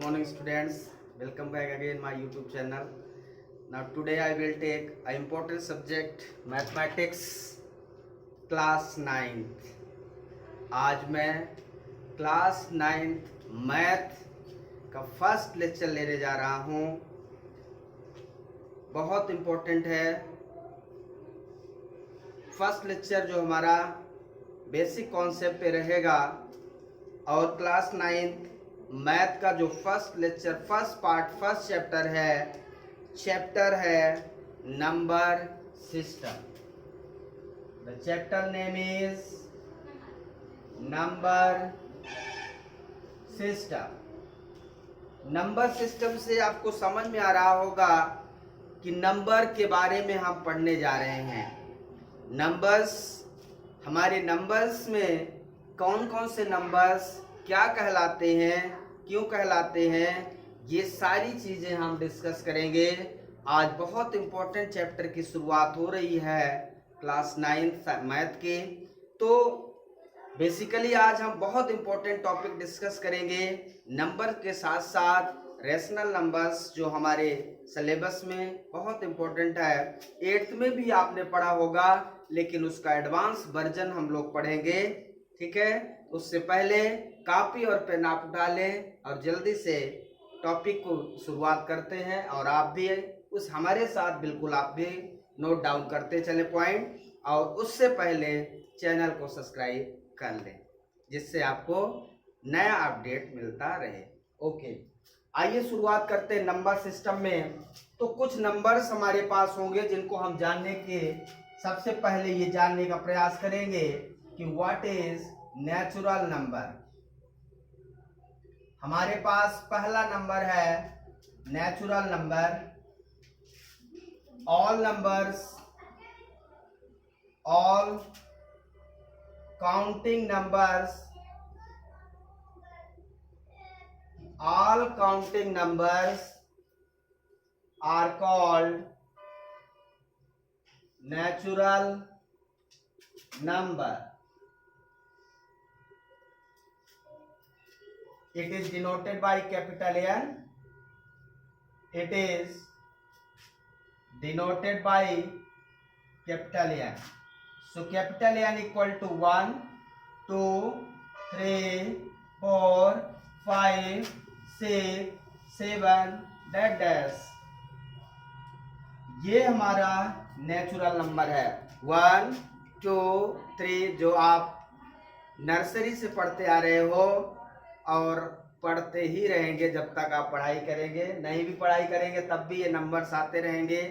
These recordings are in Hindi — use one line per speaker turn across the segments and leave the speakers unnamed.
morning students, welcome back again my YouTube channel. Now today I will take an important subject mathematics class 9th. आज मैं क्लास 9th मैथ का फर्स्ट लेक्चर लेने जा रहा हूँ। बहुत इम्पोर्टेंट है फर्स्ट लेक्चर जो हमारा बेसिक कॉन्सेप्ट पे रहेगा और क्लास 9th मैथ का जो फर्स्ट लेक्चर फर्स्ट चैप्टर है number system. The chapter name is number system. Number system से आपको समझ में आ रहा होगा कि नंबर के बारे में हम पढ़ने जा रहे हैं। नंबर्स, हमारे नंबर्स में कौन कौन से नंबर्स क्या कहलाते हैं, क्यों कहलाते हैं, ये सारी चीज़ें हम डिस्कस करेंगे। आज बहुत इम्पोर्टेंट चैप्टर की शुरुआत हो रही है क्लास 9th मैथ के। तो बेसिकली आज हम बहुत इम्पोर्टेंट टॉपिक डिस्कस करेंगे। नंबर के साथ साथ रेशनल नंबर्स जो हमारे सिलेबस में बहुत इम्पोर्टेंट है। 8th में भी आपने पढ़ा होगा, लेकिन उसका एडवांस वर्जन हम लोग पढ़ेंगे। ठीक है, उससे पहले कॉपी और पेन आप उठा लें और जल्दी से टॉपिक को शुरुआत करते हैं। और आप भी उस हमारे साथ बिल्कुल आप भी नोट डाउन करते चले पॉइंट, और उससे पहले चैनल को सब्सक्राइब कर लें जिससे आपको नया अपडेट मिलता रहे। ओके, आइए शुरुआत करते हैं नंबर सिस्टम में। तो कुछ नंबर्स हमारे पास होंगे जिनको हम जानने के सबसे पहले ये जानने का प्रयास करेंगे कि व्हाट इज नेचुरल नंबर। हमारे पास पहला नंबर है natural number. All numbers, all counting numbers, all counting numbers are called natural number. It is denoted by capital N. It is denoted by capital N. So capital N equal to 1, 2, 3, 4, 5, 6, 7 dash। ये हमारा नेचुरल नंबर है 1, 2, 3, जो आप नर्सरी से पढ़ते आ रहे हो और पढ़ते ही रहेंगे जब तक आप पढ़ाई करेंगे। नहीं भी पढ़ाई करेंगे तब भी ये नंबर्स आते रहेंगे।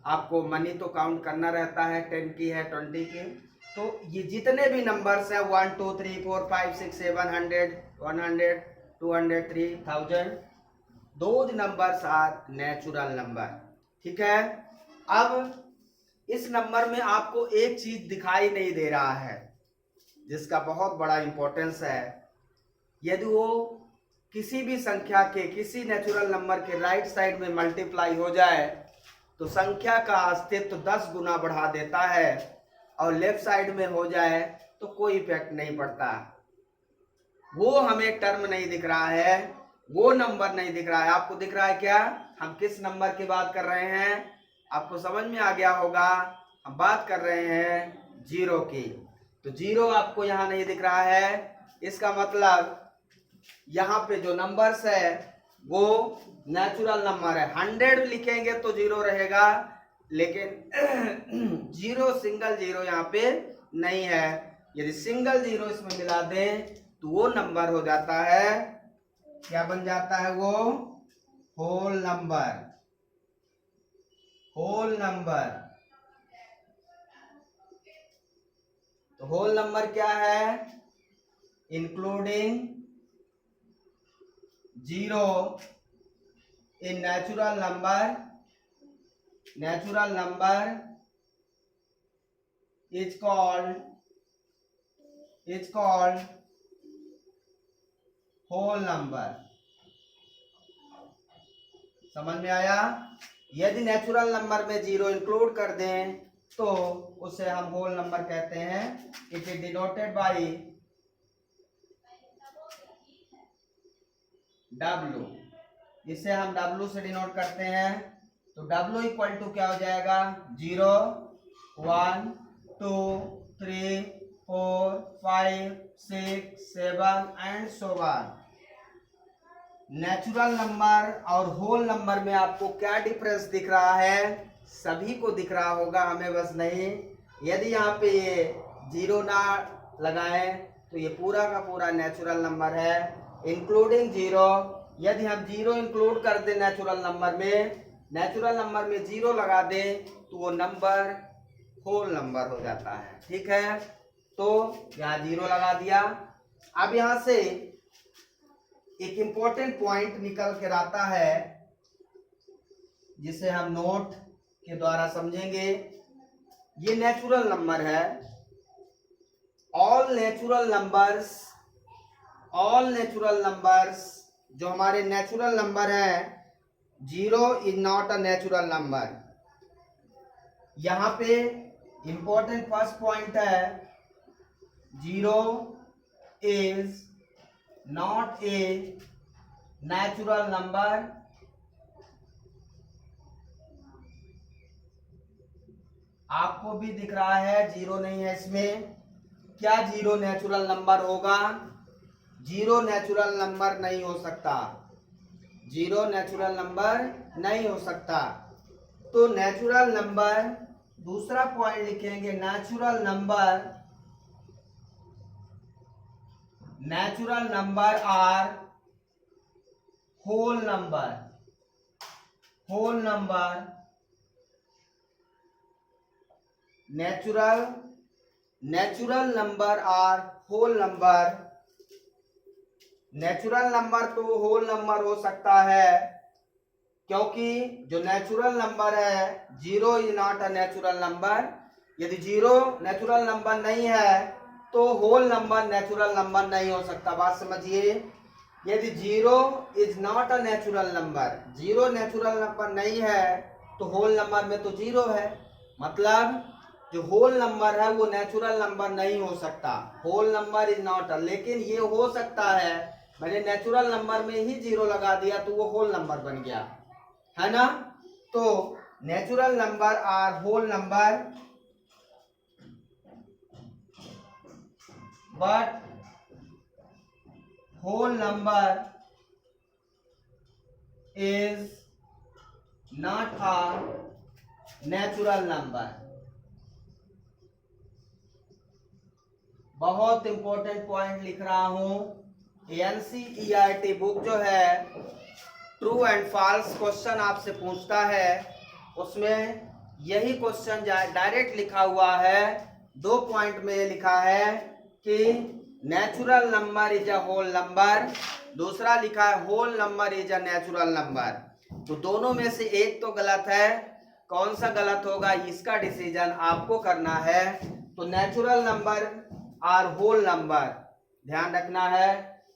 आपको मनी तो काउंट करना रहता है, 10 की है, 20 की। तो ये जितने भी नंबर्स हैं 1, 2, 3, 4, 5, 6, 7, 100, 100, 200, 3000, those numbers are natural number। ठीक है, अब इस नंबर में आपको एक चीज दिखाई नहीं दे रहा है जिसका बहुत बड़ा इंपॉर्टेंस है। यदि वो किसी भी संख्या के, किसी नेचुरल नंबर के राइट साइड में मल्टीप्लाई हो जाए तो संख्या का अस्तित्व 10 गुना बढ़ा देता है, और लेफ्ट साइड में हो जाए तो कोई इफेक्ट नहीं पड़ता। वो हमें टर्म नहीं दिख रहा है, वो नंबर नहीं दिख रहा है। आपको दिख रहा है क्या? हम किस नंबर की बात कर रहे हैं? आपको समझ में आ गया होगा, हम बात कर रहे हैं जीरो की। तो जीरो आपको यहाँ नहीं दिख रहा है, इसका मतलब यहाँ पे जो नंबर्स है वो नेचुरल नंबर है। 100 लिखेंगे तो जीरो रहेगा, लेकिन जीरो, सिंगल जीरो यहाँ पे नहीं है। यदि सिंगल जीरो इसमें मिला दें तो वो नंबर हो जाता है, क्या बन जाता है वो? Whole number. Whole number. तो होल नंबर क्या है? Including zero in natural number. Natural number is called whole number. समझ में आया? यदि नेचुरल नंबर में जीरो इंक्लूड कर दें तो उसे हम होल नंबर कहते हैं। It is denoted by W, इसे हम W से डिनोट करते हैं। तो W इक्वल टू क्या हो जाएगा, 0, 1, 2, 3, 4, 5, 6, 7 and so on. Natural number और होल नंबर में आपको क्या डिफरेंस दिख रहा है? सभी को दिख रहा होगा, हमें बस नहीं। यदि यहाँ पे ये 0 ना लगाएं तो ये पूरा का पूरा नेचुरल नंबर है, इंक्लूडिंग 0। यदि हम 0 इंक्लूड कर दें नेचुरल नंबर में 0 लगा दें तो वो नंबर होल नंबर हो जाता है। ठीक है, तो यहाँ 0 लगा दिया। अब यहाँ से एक इंपॉर्टेंट पॉइंट निकल कर आता है जिसे हम नोट के द्वारा समझेंगे। ये नेचुरल नंबर है। ऑल नेचुरल नंबर्स जो हमारे नेचुरल नंबर है, 0 is not a natural number. यहां पे इंपॉर्टेंट फर्स्ट पॉइंट है, 0 is not a natural number. आपको भी दिख रहा है 0 नहीं है इसमें। क्या 0 नेचुरल नंबर होगा? 0 नेचुरल नंबर नहीं हो सकता। 0 नेचुरल नंबर नहीं हो सकता। तो नेचुरल नंबर, दूसरा पॉइंट लिखेंगे, natural number are whole number. Natural number are whole number. Natural number तो होल नंबर हो सकता है, क्योंकि जो नेचुरल नंबर है, 0 is not a natural number. यदि 0 नेचुरल नंबर नहीं है तो होल नंबर नेचुरल नंबर नहीं हो सकता। बात समझिए, यदि 0 is not a natural number, 0 natural number नहीं है तो होल नंबर में तो 0 है। मतलब जो होल नंबर है वो नेचुरल नंबर नहीं हो सकता। Whole number is not a, लेकिन ये हो सकता है, मैंने नेचुरल नंबर में ही 0 लगा दिया तो वो होल नंबर बन गया, है ना। तो natural number are whole number, but whole number is not a natural number. बहुत इंपॉर्टेंट पॉइंट लिख रहा हूं। एनसीईआरटी बुक जो है, ट्रू एंड फॉल्स क्वेश्चन आपसे पूछता है, उसमें यही क्वेश्चन डायरेक्ट लिखा हुआ है। 2 पॉइंट में लिखा है कि natural number is a whole number, दूसरा लिखा है whole number is a natural number. तो दोनों में से एक तो गलत है। कौन सा गलत होगा इसका डिसीजन आपको करना है। तो नेचुरल नंबर और होल नंबर, ध्यान रखना है,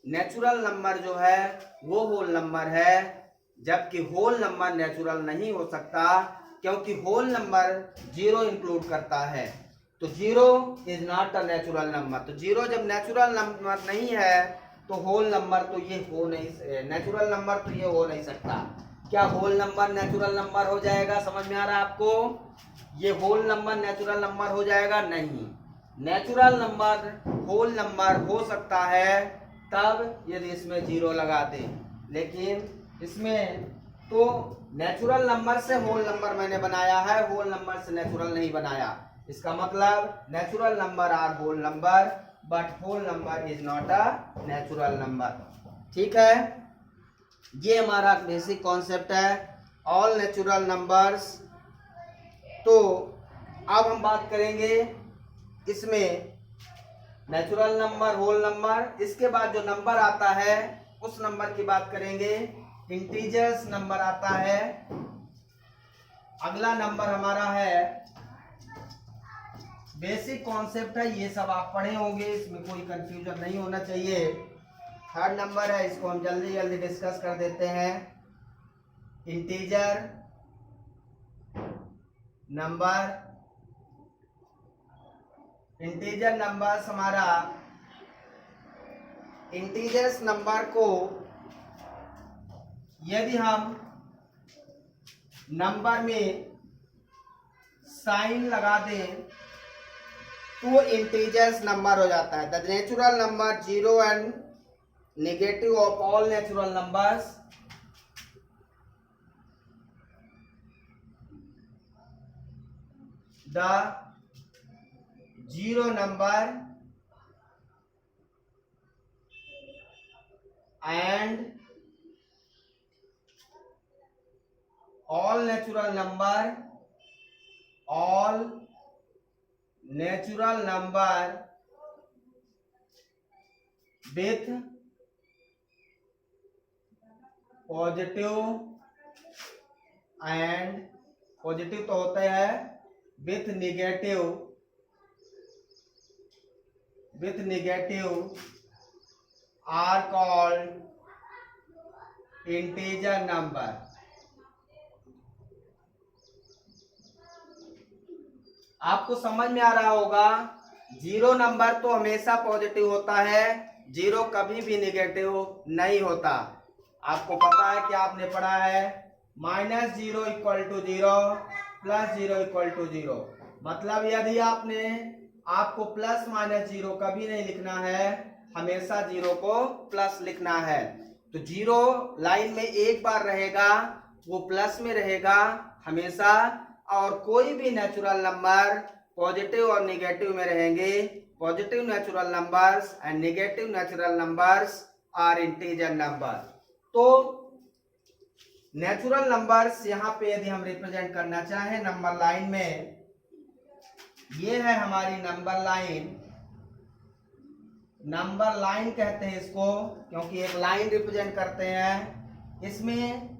नेचुरल नंबर जो है वो होल नंबर है, जबकि होल नंबर नेचुरल नहीं हो सकता, क्योंकि होल नंबर 0 इंक्लूड करता है। तो 0 is not a natural number. तो 0 जब नेचुरल नंबर नहीं है तो होल नंबर तो ये हो नहीं, नेचुरल नंबर तो ये हो नहीं सकता। क्या होल नंबर नेचुरल नंबर हो जाएगा? समझ में आ रहा है आपको? ये होल नंबर नेचुरल नंबर हो जाएगा? नहीं। नेचुरल नंबर होल नंबर हो सकता है तब यदि इसमें 0 लगा दे, लेकिन इसमें तो नेचुरल नंबर से होल नंबर मैंने बनाया है, होल नंबर से नेचुरल नहीं बनाया। इसका मतलब natural number are whole number, but whole number is not a natural number. ठीक है, ये हमारा बेसिक कॉन्सेप्ट है, ऑल नेचुरल नंबर्स। तो अब हम बात करेंगे इसमें नेचुरल नंबर, होल नंबर, इसके बाद जो नंबर आता है उस नंबर की बात करेंगे। इंटीजर्स नंबर आता है। अगला नंबर हमारा है, बेसिक कॉन्सेप्ट है, ये सब आप पढ़े होंगे, इसमें कोई कंफ्यूजन नहीं होना चाहिए। थर्ड नंबर है, इसको हम जल्दी जल्दी डिस्कस कर देते हैं। इंटीजर नंबर, इंटीजर नंबर्स हमारा, इंटीजर्स नंबर को यदि हम नंबर में साइन लगा दें तो इंटीजर्स नंबर हो जाता है। The natural number zero and negative of all natural numbers the zero number and all natural number with positive and positive तो होता है with negative are called integer number। आपको समझ में आ रहा होगा, जीरो नंबर तो हमेशा पॉजिटिव होता है, जीरो कभी भी नेगेटिव नहीं होता। आपको पता है कि आपने पढ़ा है -0 = 0 +0 = 0। मतलब यदि आपको प्लस माइनस जीरो कभी नहीं लिखना है, हमेशा जीरो को प्लस लिखना है। तो जीरो लाइन में एक बार रहेगा, वो प्लस में रहेगा हमेशा, और कोई भी नेचुरल नंबर पॉजिटिव और नेगेटिव में रहेंगे। Positive natural numbers and negative natural numbers are integer number. तो नेचुरल नंबर्स यहाँ पे यदि हम रिप्रेजेंट करना चाहें नंबर लाइन में, ये है हमारी नंबर लाइन। नंबर लाइन कहते हैं इसको क्योंकि एक लाइन रिप्रेजेंट करते हैं। इसमें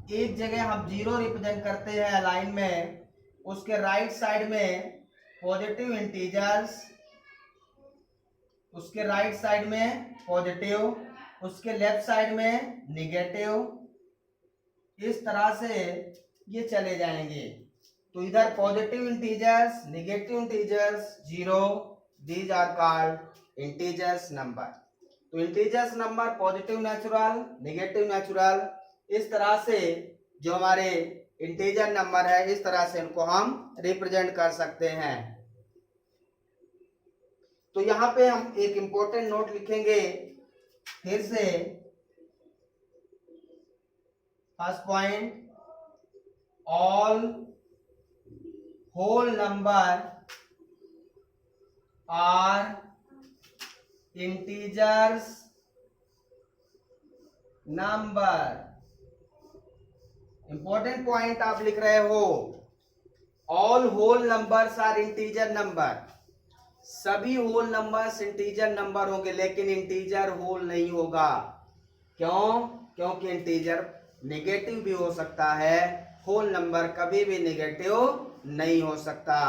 एक जगह हम जीरो रिप्रेजेंट करते हैं लाइन में, उसके राइट साइड में पॉजिटिव इंटीजर्स, उसके राइट साइड में पॉजिटिव, उसके लेफ्ट साइड में नेगेटिव। इस तरह से ये चले जाएंगे। तो इधर positive integers, negative integers, zero, these are called integers number. तो integers number positive natural, negative natural, इस तरह से जो हमारे इंटीजर नंबर है, इस तरह से इनको हम रिप्रेजेंट कर सकते हैं। तो यहाँ पे हम एक इंपॉर्टेंट नोट लिखेंगे फिर से। First point, all whole number are integers number. Important point आप लिख रहे हो, all whole numbers are integer number. सभी होल नंबर्स इंटीजर नंबर होंगे, लेकिन इंटीजर होल नहीं होगा। क्यों? क्योंकि इंटीजर नेगेटिव भी हो सकता है, होल नंबर कभी भी नेगेटिव नहीं हो सकता।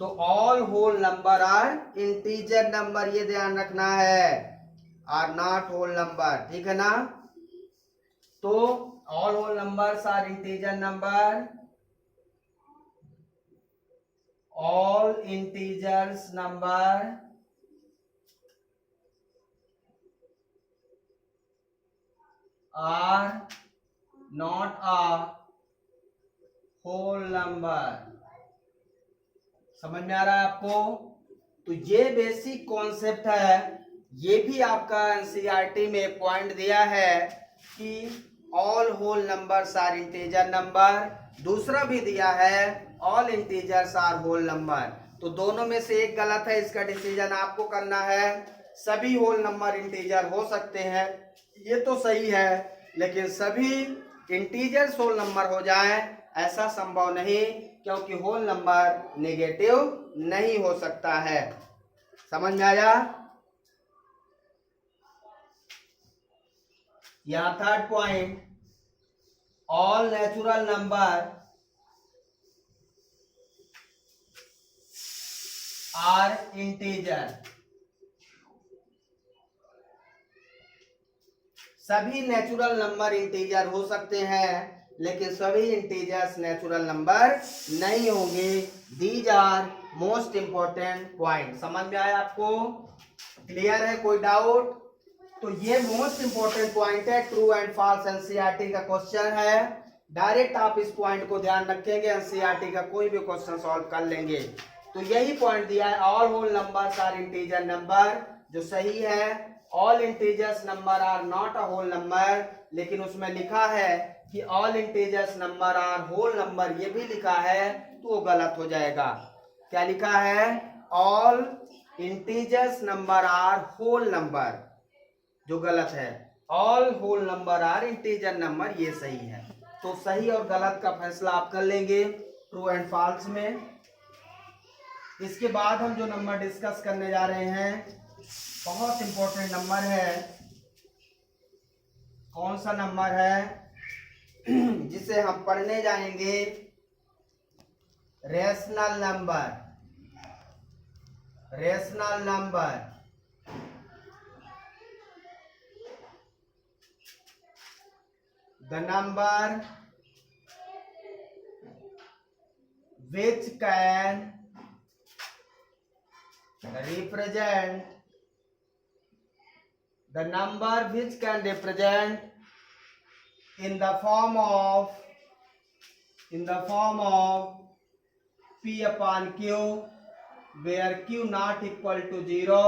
तो all whole number are integer number, ये ध्यान रखना है, आर नॉट होल नंबर। ठीक है ना? तो all whole numbers are integer number, all integers number are not a whole number। समझ में आ रहा है आपको? तो ये बेसिक कॉन्सेप्ट है। ये भी आपका एनसीईआरटी में पॉइंट दिया है कि all whole numbers are integer number. दूसरा भी दिया है all integers are whole number. तो दोनों में से एक गलत है, इसका डिसीजन आपको करना है। सभी होल नंबर इंटीजर हो सकते हैं, ये तो सही है, लेकिन सभी इंटीजर्स होल नंबर हो जाएं ऐसा संभव नहीं, क्योंकि होल नंबर नेगेटिव नहीं हो सकता है। समझ में आया? यहाँ third point, all natural number are integer. सभी नेचुरल नंबर इंटीजर हो सकते हैं, लेकिन सभी इंटीजर्स नेचुरल नंबर नहीं होंगे। These are most important point. समझ में आया आपको? क्लियर है? कोई डाउट? तो ये मोस्ट इंपॉर्टेंट पॉइंट है, ट्रू एंड फॉल्स एनसीईआरटी का क्वेश्चन है। डायरेक्ट आप इस पॉइंट को ध्यान रखेंगे, एनसीईआरटी का कोई भी क्वेश्चन सॉल्व कर लेंगे। तो यही पॉइंट दिया है, all whole numbers are integer number, जो सही है। All integers number are not a whole number, लेकिन उसमें लिखा है कि all integers number are whole number, ये भी लिखा है, तो वो गलत हो जाएगा। क्या लिखा है? All integers number are whole number, जो गलत है। All whole number are integer number, ये सही है। तो सही और गलत का फैसला आप कर लेंगे ट्रू एंड फॉल्स में। इसके बाद हम जो नंबर डिस्कस करने जा रहे हैं, बहुत इंपॉर्टेंट नंबर है। कौन सा नंबर है? जिसे हम पढ़ने जाएंगे rational number. Rational number, the number which can represent the number which can represent in the form of p upon q, where q not equal to 0,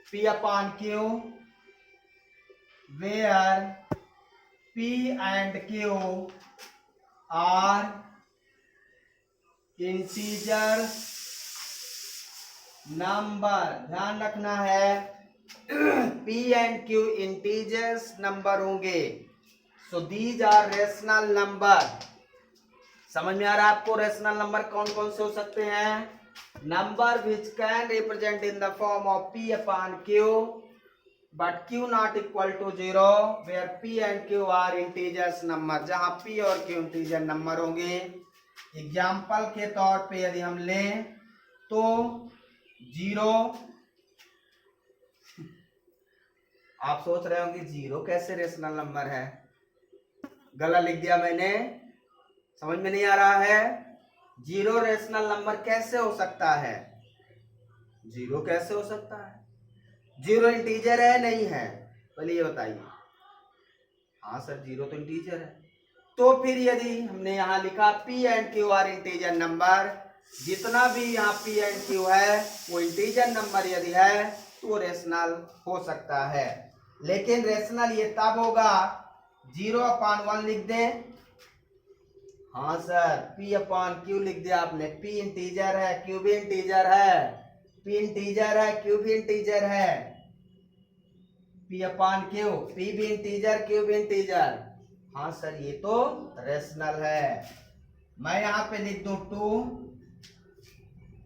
p upon q where p and q are integer number. ध्यान रखना है, p and q integers number होंगे। So these are rational number. समझ में आ रहा है आपको? रेशनल नंबर कौन कौन से हो सकते हैं? Number which can represent in the form of p upon q but q not equal to 0, where p and q are integers number, जहां p और q इंटीजर नंबर होंगे। एग्जाम्पल के तौर पे यदि हम लें तो 0, आप सोच रहे हो कि 0 कैसे रेशनल नंबर है? गलत लिख दिया मैंने, समझ में नहीं आ रहा है? 0 रेशनल नंबर कैसे हो सकता है? 0 कैसे हो सकता है? 0 इंटीजर है नहीं है? पहले ये बताइए। हाँ सर, 0 तो इंटीजर है। तो फिर यदि हमने यहाँ लिखा p and q are integer number, जितना भी यहाँ p एंड q है वो इंटीजर नंबर यदि है तो वो रेशनल हो सकता है। लेकिन रेशनल ये तब होगा 0 अपॉन 1 लिख दे। हाँ सर, p अपॉन q लिख दिया आपने। p इंटीजर है, q भी इंटीजर है। p इंटीजर है, q भी इंटीजर है। p अपॉन q, p भी इंटीजर, q भी इंटीजर। हाँ सर, ये तो रेशनल है। मैं यहाँ पे लिख दूं 2,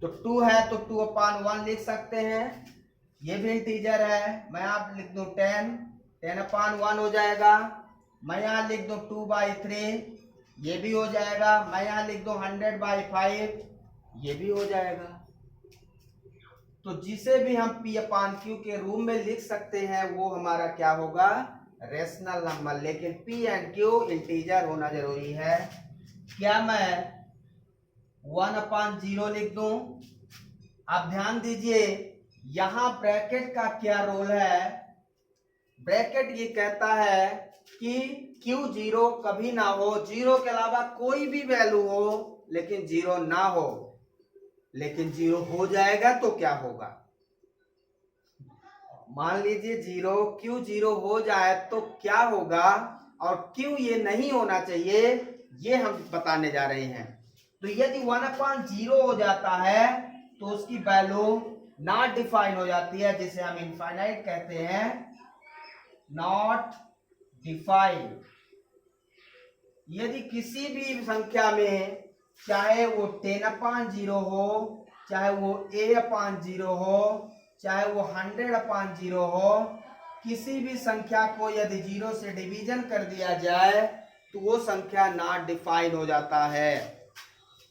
तो 2 है तो 2 अपॉन 1 लिख सकते हैं, ये भी इंटीजर है। मैं यहाँ लिख दूं 10 अपॉन 1 हो जाएगा। मैं यहाँ लिख दूं 2/3, ये भी हो जाएगा। मैं यहाँ लिख दूं 100/5, ये भी हो जाएगा। तो जिसे भी हम p अपॉन q के रूप में लिख सकते हैं वो हमारा क्या होगा? Rational number. लेकिन p एंड q इंटीजर होना जरूरी है। क्या मैं 1/0 लिख दूं? आप ध्यान दीजिए, यहां ब्रैकेट का क्या रोल है? ब्रैकेट ये कहता है कि q 0 कभी ना हो, 0 के अलावा कोई भी वैल्यू हो लेकिन 0 ना हो। लेकिन 0 हो जाएगा तो क्या होगा? मान लीजिए 0, q 0 हो जाए तो क्या होगा, और q ये नहीं होना चाहिए, ये हम बताने जा रहे हैं। तो यदि 1/0 हो जाता है तो उसकी वैल्यू नॉट डिफाइन हो जाती है, जिसे हम इनफाइनाइट कहते हैं, नॉट डिफाइन। यदि किसी भी संख्या में, चाहे वो 10/0 हो, चाहे वो a/0 हो, चाहे वो 100/0 हो, किसी भी संख्या को यदि 0 से डिवीजन कर दिया जाए तो वो संख्या नॉट डिफाइन हो जाता है।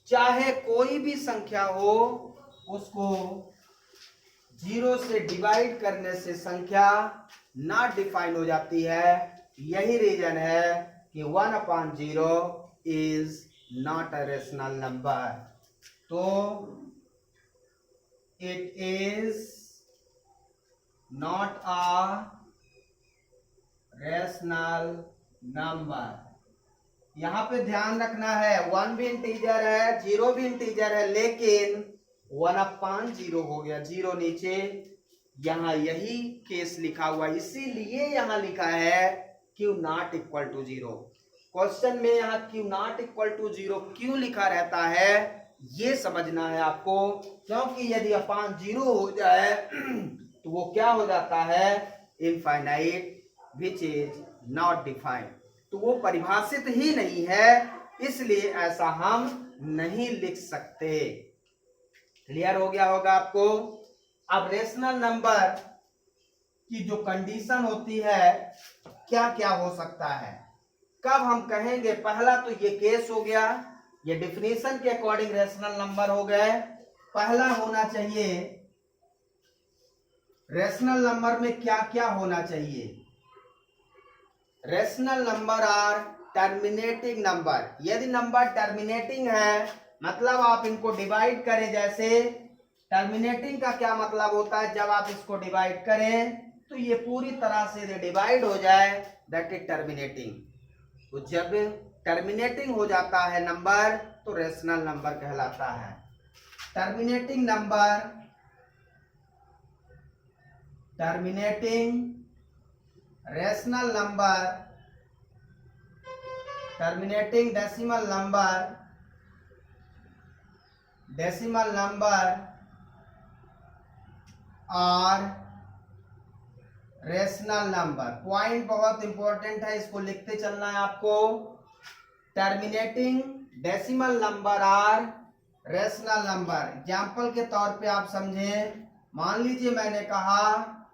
चाहे कोई भी संख्या हो, उसको 0 से डिवाइड करने से संख्या नॉट डिफाइन हो जाती है। यही रीजन है कि 1/0 is not a rational number. तो it is not a rational number. यहां पे ध्यान रखना है 1 भी इंटीजर है, 0 भी इंटीजर है, लेकिन 1/0 हो गया, 0 नीचे। यहां यही केस लिखा हुआ, इसीलिए यहां लिखा है Q not equal to 0। Question में यहां क्यू नॉट इक्वल टू 0 क्यों लिखा रहता है, ये समझना है आपको। क्योंकि यदि अपान 0 हो जाए तो वो क्या हो जाता है, infinite, which is not defined, तो वो परिभाषित ही नहीं है, इसलिए ऐसा हम नहीं लिख सकते। क्लियर हो गया होगा आपको। अब रेशनल नंबर की जो कंडीशन होती है, क्या क्या हो सकता है, कब हम कहेंगे, पहला तो ये केस हो गया, ये डिफिनीशन के अकॉर्डिंग रेशनल नंबर हो गए। पहला होना चाहिए, रेशनल नंबर में क्या क्या होना चाहिए, rational number are terminating number. यदि नंबर टर्मिनेटिंग है, मतलब आप इनको डिवाइड करें, जैसे टर्मिनेटिंग का क्या मतलब होता है, जब आप इसको डिवाइड करें तो ये पूरी तरह से डिवाइड हो जाए, दैट इज टर्मिनेटिंग। तो जब टर्मिनेटिंग हो जाता है नंबर तो रेशनल नंबर कहलाता है। Terminating number, terminating rational number, terminating decimal number, decimal number और रेशनल नंबर। पॉइंट बहुत इंपॉर्टेंट है, इसको लिखते चलना है आपको। टर्मिनेटिंग डेसिमल नंबर और रेशनल नंबर। एग्जाम्पल के तौर पे आप समझें, मान लीजिए मैंने कहा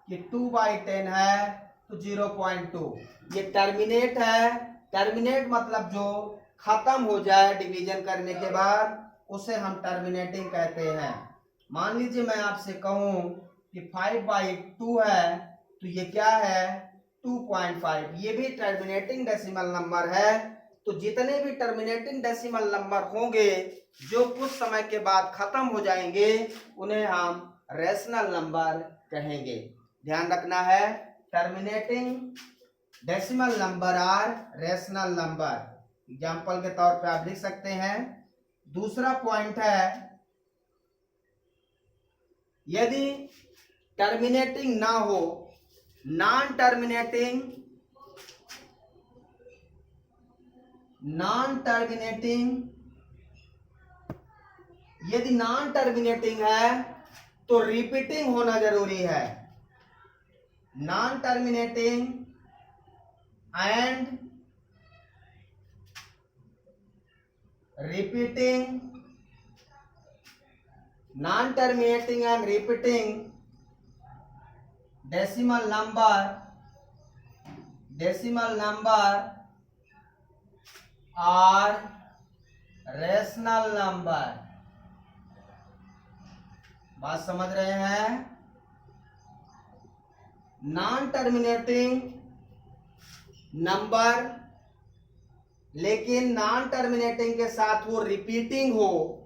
कि 2/10 है तो 0.2, ये टर्मिनेट है। टर्मिनेट मतलब जो खत्म हो जाए डिवीजन करने के बाद, उसे हम टर्मिनेटिंग कहते हैं। मान लीजिए मैं आपसे कहूं कि 5/2 है तो ये क्या है, 2.5, ये भी टर्मिनेटिंग डेसिमल नंबर है। तो जितने भी टर्मिनेटिंग डेसिमल नंबर होंगे जो कुछ समय के बाद खत्म हो जाएंगे, उन्हें हम रेशनल नंबर कहेंगे। ध्यान रखना है, टर्मिनेटिंग डेसिमल नंबर और रेशनल नंबर। एग्जाम्पल के तौर पे आप लिख सकते हैं। दूसरा पॉइंट है, यदि टर्मिनेटिंग ना हो, नॉन टर्मिनेटिंग, नॉन टर्मिनेटिंग, यदि नॉन टर्मिनेटिंग है तो रिपीटिंग होना जरूरी है। Non terminating and repeating, non terminating and repeating decimal number, decimal number और रेशनल नंबर। बात समझ रहे हैं। नॉन टर्मिनेटिंग नंबर, लेकिन नॉन टर्मिनेटिंग के साथ वो रिपीटिंग हो,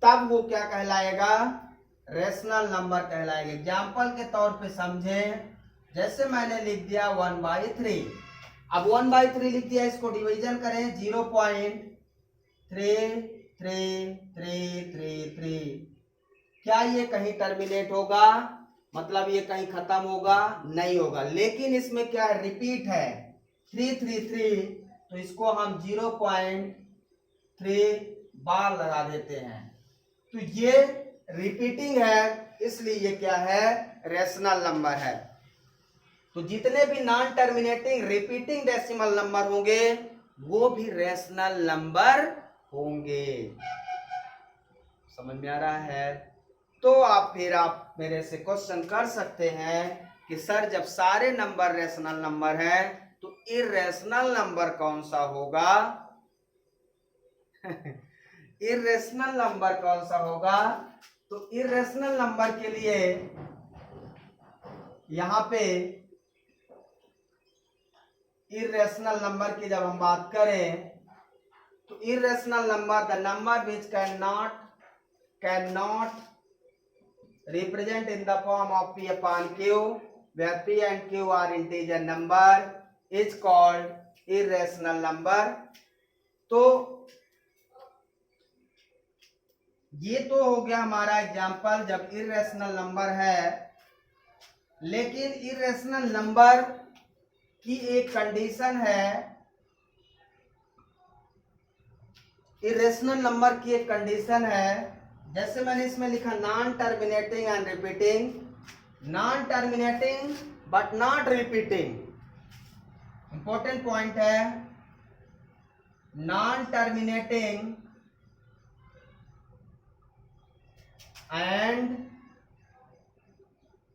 तब वो क्या कहलाएगा, रेशनल नंबर कहलाएगा। एग्जाम्पल के तौर पे समझें, जैसे मैंने लिख दिया 1/3, अब 1/3 लिख दिया, इसको डिवीजन करें 0.333333। क्या ये कहीं टर्मिनेट होगा, मतलब ये कहीं खत्म होगा, नहीं होगा। लेकिन इसमें क्या है, रिपीट है 333, तो इसको हम 0.3 बार लगा देते हैं, तो ये रिपीटिंग है, इसलिए ये क्या है, रेशनल नंबर है। तो जितने भी non terminating repeating decimal number होंगे वो भी रेशनल नंबर होंगे। समझ में आ रहा है। तो आप मेरे से क्वेश्चन कर सकते हैं कि सर जब सारे नंबर रेशनल नंबर हैं तो इर्रेशनल नंबर कौन सा होगा इर्रेशनल नंबर कौन सा होगा। तो इर्रेशनल नंबर के लिए यहां पे इर्रेशनल नंबर की जब हम बात करें तो irrational number, the number which can not represent in the form of P upon Q, where P and Q are integer number, is called irrational number. तो ये तो हो गया हमारा एग्जाम्पल जब इरेशनल नंबर है, लेकिन इरेशनल नंबर की एक कंडीशन है, इरेशनल नंबर की एक कंडीशन है, जैसे मैंने इसमें लिखा non terminating and repeating, non terminating but not repeating, important point है, non terminating and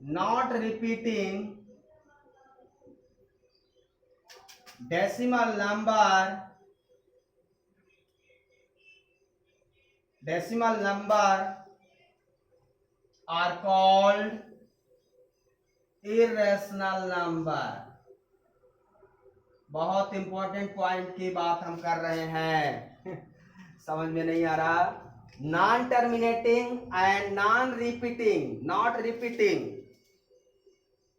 not repeating decimal number are called irrational number. बहुत इंपॉर्टेंट पॉइंट की बात हम कर रहे हैं समझ में नहीं आ रहा? Non terminating and non repeating, not repeating,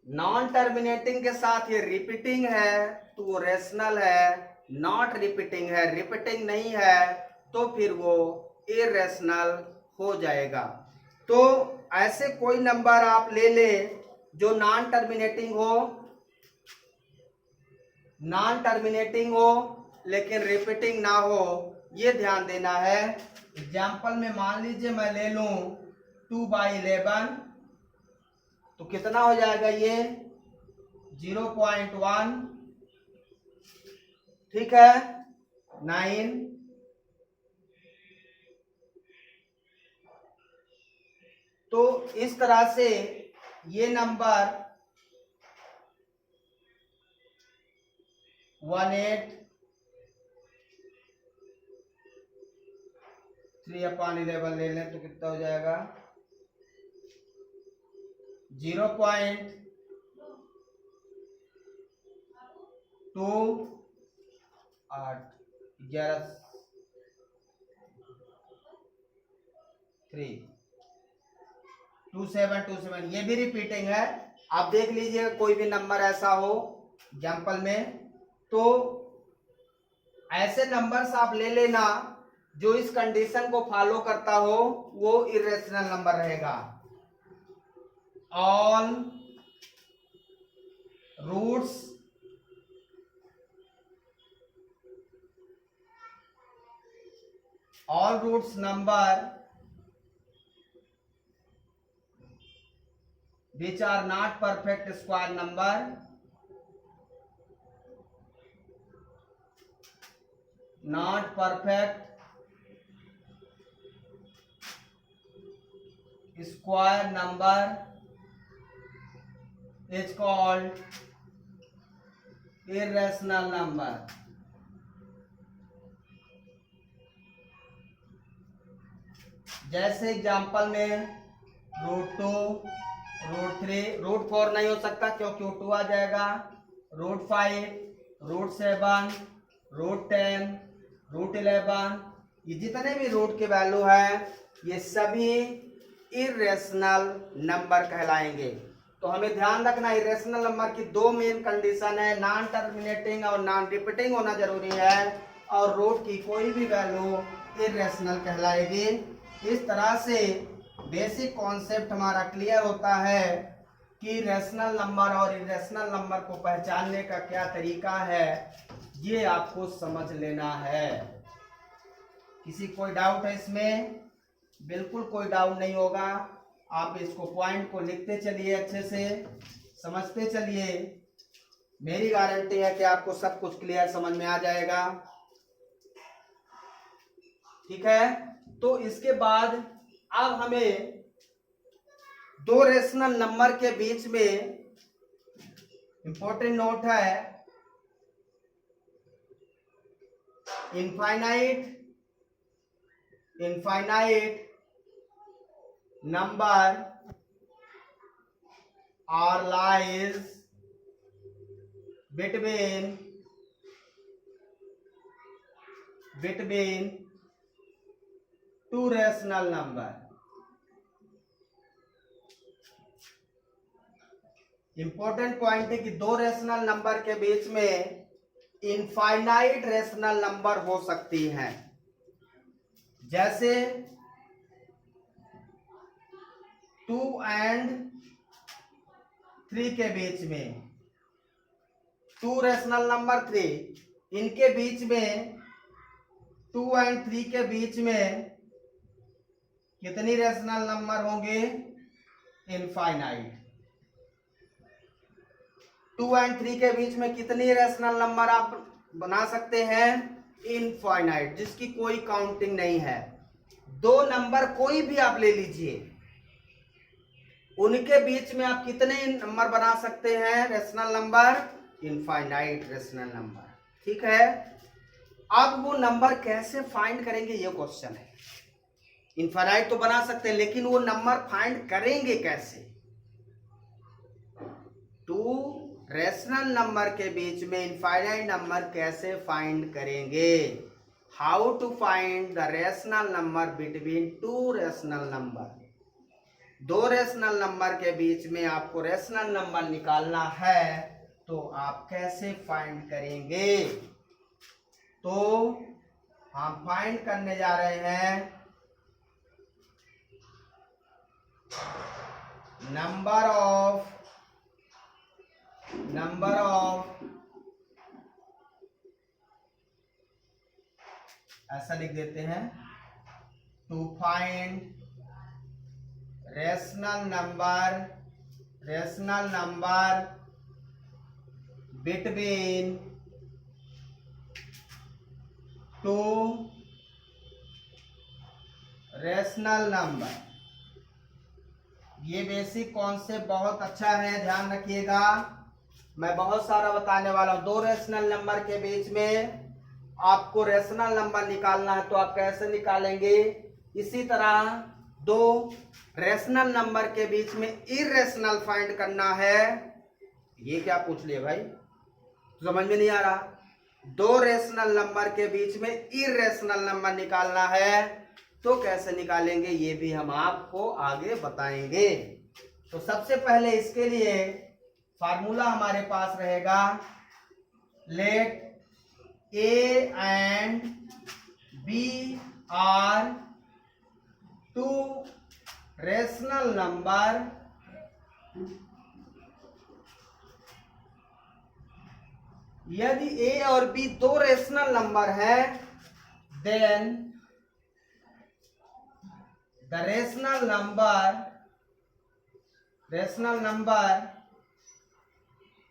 non terminating के साथ ये रिपीटिंग है तो वो रेशनल है, नॉट रिपीटिंग है, रिपीटिंग नहीं है तो फिर वो इरेशनल हो जाएगा। तो ऐसे कोई नंबर आप ले ले जो नॉन टर्मिनेटिंग हो, नॉन टर्मिनेटिंग हो लेकिन रिपीटिंग ना हो, ये ध्यान देना है। एग्जाम्पल में मान लीजिए मैं ले लूं 2/11, तो कितना हो जाएगा ये 0.1, ठीक है, 9। तो इस तरह से ये नंबर 3/11 ले लें तो कितना हो जाएगा 0.28, ये भी रिपीटिंग है। आप देख लीजिए कोई भी नंबर ऐसा हो एग्जाम्पल में, तो ऐसे नंबर्स आप ले लेना जो इस कंडीशन को फॉलो करता हो, वो इरेशनल नंबर रहेगा। All roots number which are not perfect square number, not perfect square number is called irrational number. जैसे एग्जाम्पल में √2, √3, √4 नहीं हो सकता क्योंकि वो 2 आ जाएगा, √5, √7, √10, √11, ये जितने भी रूट के वैल्यू है ये सभी इरेशनल नंबर कहलाएंगे। तो हमें ध्यान रखना इरेशनल नंबर की दो मेन कंडीशन है, नॉन टर्मिनेटिंग और नॉन रिपीटिंग होना जरूरी है, और रूट की कोई भी वैल्यू इरेशनल कहलाएगी। इस तरह से बेसिक कॉन्सेप्ट हमारा क्लियर होता है कि रैशनल नंबर और इरेशनल नंबर को पहचानने का क्या तरीका है, ये आपको समझ लेना है। किसी कोई डाउट है इसमें? बिल्कुल कोई डाउट नहीं होगा। आप इसको पॉइंट को लिखते चलिए, अच्छे से समझते चलिए, मेरी गारंटी है कि आपको सब कुछ क्लियर समझ में आ जाएगा। ठीक है, तो इसके बाद अब हमें दो रेशनल नंबर के बीच में इंपॉर्टेंट नोट है, infinite number are lies between two rational number. Important point है कि दो रेशनल नंबर के बीच में इनफाइनाइट रेशनल नंबर हो सकती हैं। जैसे 2 and 3 के बीच में, 2 रेशनल नंबर 3, इनके बीच में 2 and 3 के बीच में कितनी रेशनल नंबर होंगे? इनफाइनाइट। 2 and 3 के बीच में कितनी रेशनल नंबर आप बना सकते हैं? इनफाइनाइट, जिसकी कोई काउंटिंग नहीं है। दो नंबर कोई भी आप ले लीजिए, उनके बीच में आप कितने नंबर बना सकते हैं? Rational number, infinite rational number. ठीक है, अब वो नंबर कैसे फाइंड करेंगे ये क्वेश्चन है। इनफाइनाइट तो बना सकते हैं, लेकिन वो नंबर फाइंड करेंगे कैसे? टू रेशनल नंबर के बीच में इनफाइनाइट नंबर कैसे फाइंड करेंगे? How to find the rational number between two rational number. दो रेशनल नंबर के बीच में आपको रेशनल नंबर निकालना है, तो आप कैसे फाइंड करेंगे? तो हम फाइंड करने जा रहे हैं नंबर ऑफ ऐसा लिख देते हैं, to find rational number between two rational number. ये बेसिक कॉन्सेप्ट बहुत अच्छा है, ध्यान रखिएगा। मैं बहुत सारा बताने वाला हूं। दो रेशनल नंबर के बीच में आपको रेशनल नंबर निकालना है, तो आप कैसे निकालेंगे? इसी तरह दो रेशनल नंबर के बीच में इरेशनल फाइंड करना है। ये क्या पूछ लिए भाई, समझ में नहीं आ रहा? दो रेशनल नंबर के बीच में इरेशनल नंबर निकालना है, तो कैसे निकालेंगे ये भी हम आपको आगे बताएंगे। तो सबसे पहले इसके लिए फार्मूला हमारे पास रहेगा, let A and B are two rational number यदि ए और बी दो रेशनल नंबर है, then the rational number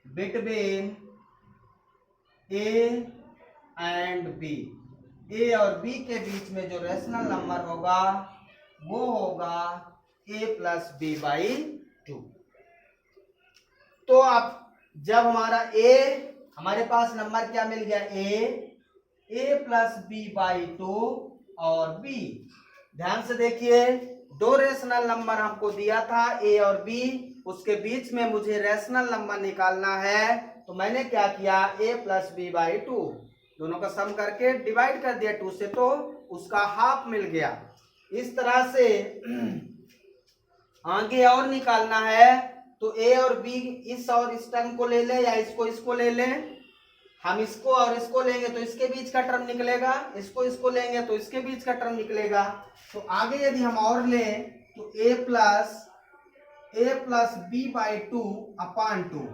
between A and B, A और बी के बीच में जो रेशनल नंबर होगा वो होगा a प्लस बी बाई 2। तो अब जब हमारे पास नंबर क्या मिल गया? a प्लस बी बाई 2 और b। ध्यान से देखिए, दो रेशनल नंबर हमको दिया था a और b, उसके बीच में मुझे रेशनल नंबर निकालना है। तो मैंने क्या किया? a प्लस बी बाई 2, दोनों का सम करके डिवाइड कर दिया 2 से, तो उसका हाफ मिल गया। इस तरह से आगे और निकालना है, तो a और b इस और इस टर्म को ले ले, या इसको ले लें। हम इसको और इसको लेंगे तो इसके बीच का टर्म निकलेगा, इसको लेंगे तो इसके बीच का टर्म निकलेगा। तो आगे यदि हम और लें तो a plus B by 2 upon 2,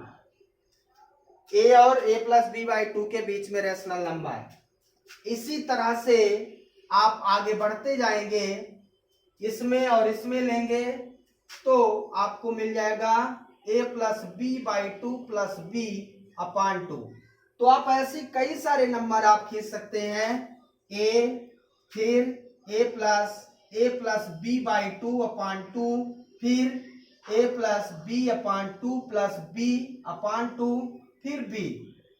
a और a प्लस बी बाई 2 के बीच में रेशनल नंबर। इसी तरह से आप आगे बढ़ते जाएंगे, इसमें और इसमें लेंगे तो आपको मिल जाएगा a plus B by 2 plus B upon 2। तो आप ऐसे कई सारे नंबर आप खींच सकते हैं, a, फिर a plus B by 2 upon 2, फिर a plus B upon 2 plus B upon 2, फिर b।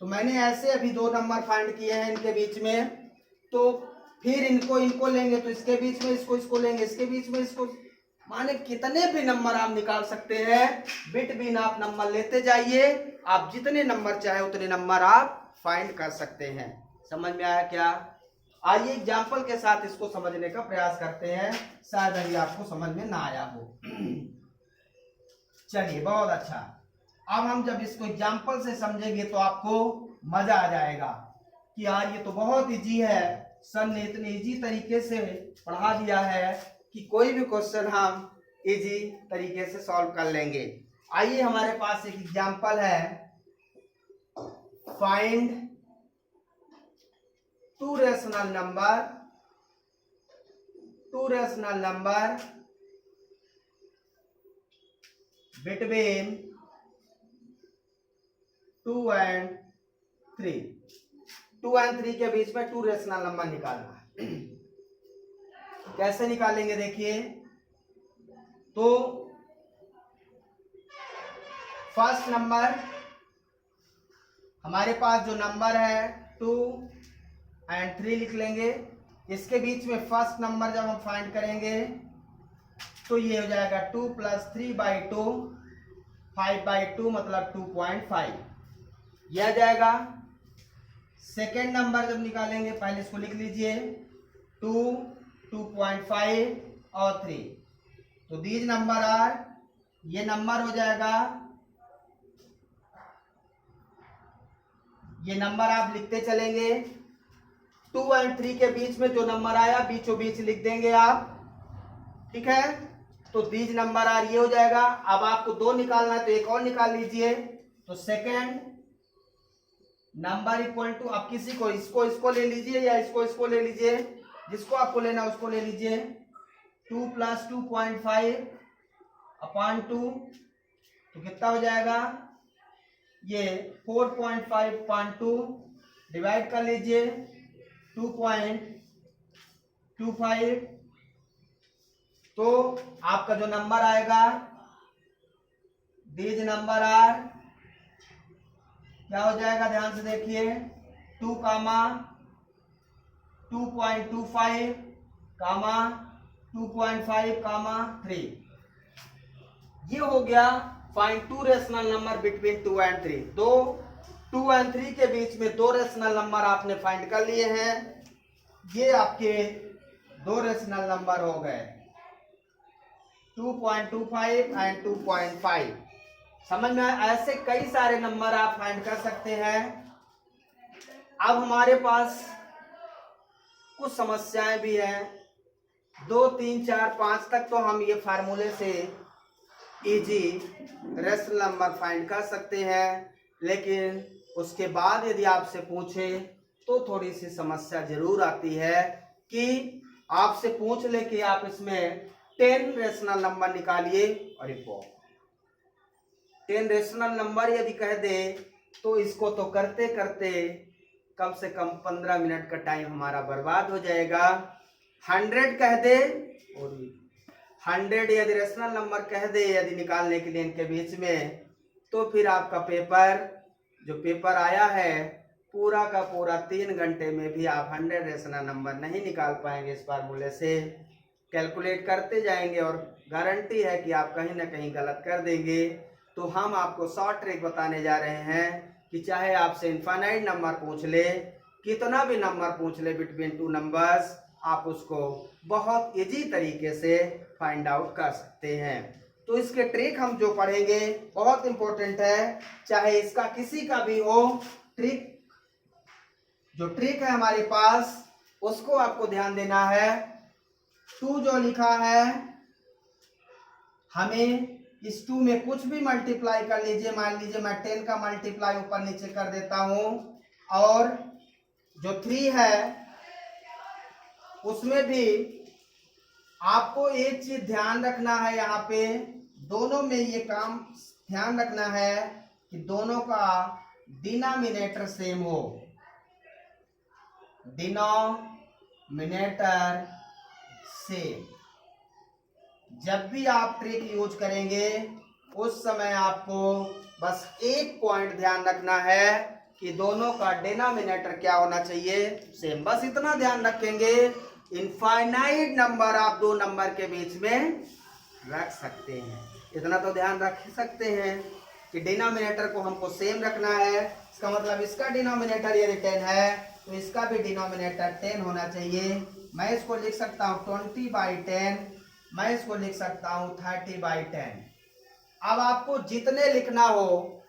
तो मैंने ऐसे अभी दो नंबर फाइंड किए हैं इनके बीच में। तो फिर इनको लेंगे तो इसके बीच में इसको लेंगे, इसके बीच में इसको, माने कितने भी नंबर आप निकाल सकते हैं। बिटवीन आप नंबर लेते जाइए, आप जितने नंबर चाहे उतने नंबर आप फाइंड कर सकते हैं। समझ में आया क्या? आइए एग्जाम्पल के साथ इसको समझने का प्रयास करते हैं, शायद अभी आपको समझ में ना आया हो। चलिए, बहुत अच्छा। अब हम जब इसको एग्जाम्पल से समझेंगे तो आपको मजा आ जाएगा कि यार ये तो बहुत इजी है, सर ने इतने इजी तरीके से पढ़ा दिया है कि कोई भी क्वेश्चन हम इजी तरीके से सॉल्व कर लेंगे। आइए हमारे पास एक एग्जाम्पल है, find two rational number between 2 and 3। 2 and 3 के बीच में टू रेशनल नंबर निकालना है। कैसे निकालेंगे देखिए, तो फर्स्ट नंबर हमारे पास जो नंबर है 2 and 3 लिख लेंगे। इसके बीच में फर्स्ट नंबर जब हम फाइंड करेंगे तो ये हो जाएगा 2 + 3/2, 5/2 मतलब 2.5 यह आ जाएगा। सेकेंड नंबर जब निकालेंगे, पहले इसको लिख लीजिए, 2, 2.5 और 3, तो दीज नंबर आर, ये नंबर हो जाएगा, ये नंबर आप लिखते चलेंगे। 2 और 3 के बीच में जो नंबर आया बीचों बीच लिख देंगे आप, ठीक है। तो दीज नंबर आर ये हो जाएगा। अब आपको 2 निकालना है तो एक और निकाल लीजिए, तो सेकेंड नंबर इक्वल टू, आप किसी को इसको ले लीजिए या इसको ले लीजिए, जिसको आपको लेना उसको ले लीजिए। 2 + 2.5/2 तो कितना हो जाएगा, ये 4.5/2 डिवाइड कर लीजिए 2.25, तो आपका जो नंबर आएगा, दीज नंबर आर क्या हो जाएगा, ध्यान से देखिए, 2, 2.25, 2.5, 3। ये हो गया find two rational number between 2 and 3। 2 and 3 के बीच में 2 रेशनल नंबर आपने फाइंड कर लिए हैं। ये आपके 2 रेशनल नंबर हो गए, 2.25 and 2.5। समझ में आया? ऐसे कई सारे नंबर आप फाइंड कर सकते हैं। अब हमारे पास कुछ समस्याएं भी हैं, 2, 3, 4, 5 तक तो हम ये फार्मूले से इजी रेशनल नंबर फाइंड कर सकते हैं, लेकिन उसके बाद यदि आपसे पूछे तो थोड़ी सी समस्या जरूर आती है कि आपसे पूछ ले कि आप इसमें 10 रेशनल नंबर निकालिए, और 10 रेशनल नंबर यदि कह दे तो इसको तो करते करते कम से कम 15 मिनट का टाइम हमारा बर्बाद हो जाएगा। 100 कह दे, और 100 यदि रेशनल नंबर कह दे यदि निकालने के लिए इनके बीच में, तो फिर आपका पेपर आया है पूरा का पूरा 3 घंटे में भी आप 100 रेशनल नंबर नहीं निकाल पाएंगे। इस फार्मूले से कैलकुलेट करते जाएंगे और गारंटी है कि आप कहीं ना कहीं गलत कर देंगे। तो हम आपको शॉर्ट ट्रिक बताने जा रहे हैं कि चाहे आपसे इनफाइनाइट नंबर पूछ ले, कितना भी नंबर पूछ ले बिटवीन 2 नंबर्स, आप उसको बहुत इजी तरीके से फाइंड आउट कर सकते हैं। तो इसके ट्रिक हम जो पढ़ेंगे बहुत इंपॉर्टेंट है, चाहे इसका किसी का भी हो, जो ट्रिक है हमारे पास उसको आपको ध्यान देना है। 2 जो लिखा है, हमें इस 2 में कुछ भी मल्टीप्लाई कर लीजिए। मान लीजिए मैं 10 का मल्टीप्लाई ऊपर नीचे कर देता हूं, और जो 3 है उसमें भी आपको एक चीज ध्यान रखना है, यहाँ पे दोनों में ये काम ध्यान रखना है कि दोनों का डिनोमिनेटर सेम हो। Denominator same. जब भी आप ट्रिक यूज करेंगे उस समय आपको बस एक पॉइंट ध्यान रखना है कि दोनों का डिनोमिनेटर क्या होना चाहिए, सेम। बस इतना ध्यान रखेंगे। इनफाइनाइट नंबर आप 2 नंबर के बीच में रख सकते हैं, इतना तो ध्यान रख सकते हैं कि डिनोमिनेटर को हमको सेम रखना है। इसका मतलब इसका डिनोमिनेटर यदि 10 है तो इसका भी डिनोमिनेटर 10 होना चाहिए। मैं इसको लिख सकता हूँ 20/10, मैं इसको लिख सकता हूँ 30/10। अब आपको जितने लिखना हो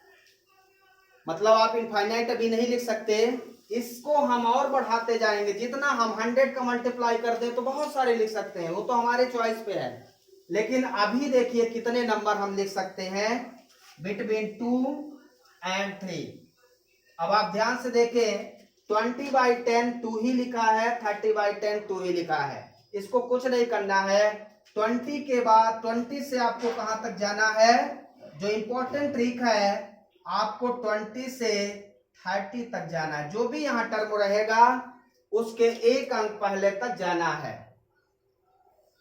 मतलब आप इनफाइनाइट अभी नहीं लिख सकते, इसको हम और बढ़ाते जाएंगे। जितना हम 100 का मल्टीप्लाई कर दें तो बहुत सारे लिख सकते हैं, वो तो हमारे चॉइस पे है। लेकिन अभी देखिए कितने नंबर हम लिख सकते हैं बिटवीन 2 and 3। अब आप ध्यान से देखें, 20/10 2 ही लिखा है, 30/10 2 ही लिखा है। इसको कुछ नहीं करना है। 20 के बाद 20 से आपको कहां तक जाना है, जो इंपॉर्टेंट ट्रिक है, आपको 20 से 30 तक जाना है। जो भी यहां टर्म रहेगा उसके एक अंक पहले तक जाना है।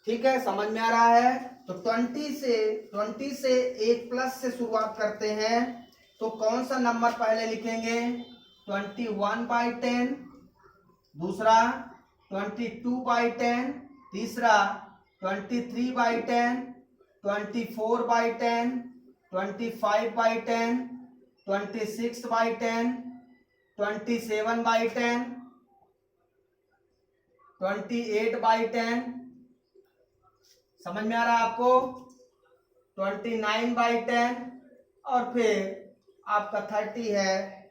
ठीक है, समझ में आ रहा है? तो 20 से एक प्लस से शुरुआत करते हैं, तो कौन सा नंबर पहले लिखेंगे? 21/10, दूसरा 22/10, तीसरा 23/10, 24/10, 25/10, 26/10, 27/10, 28/10। समझ में आ रहा है आपको? 29/10, और फिर आपका 30 है,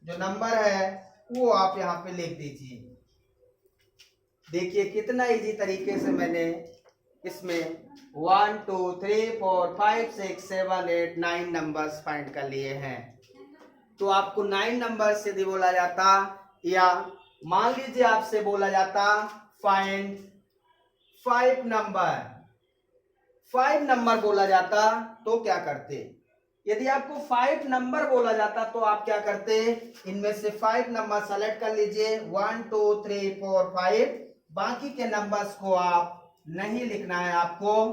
जो नंबर है वो आप यहाँ पे लिख दीजिए। देखिए कितना इजी तरीके से मैंने इसमें 1 2 3 4 5 6 7 8 9 नंबर्स फाइंड कर लिए हैं। तो आपको 9 नंबर से यदि बोला जाता, या मान लीजिए आपसे बोला जाता फाइंड 5 नंबर, 5 नंबर बोला जाता तो क्या करते? यदि आपको 5 नंबर बोला जाता तो आप क्या करते? इनमें से 5 नंबर सेलेक्ट कर लीजिए, 1 2 3 4 5। बाकी के नंबर्स को आप नहीं लिखना है आपको,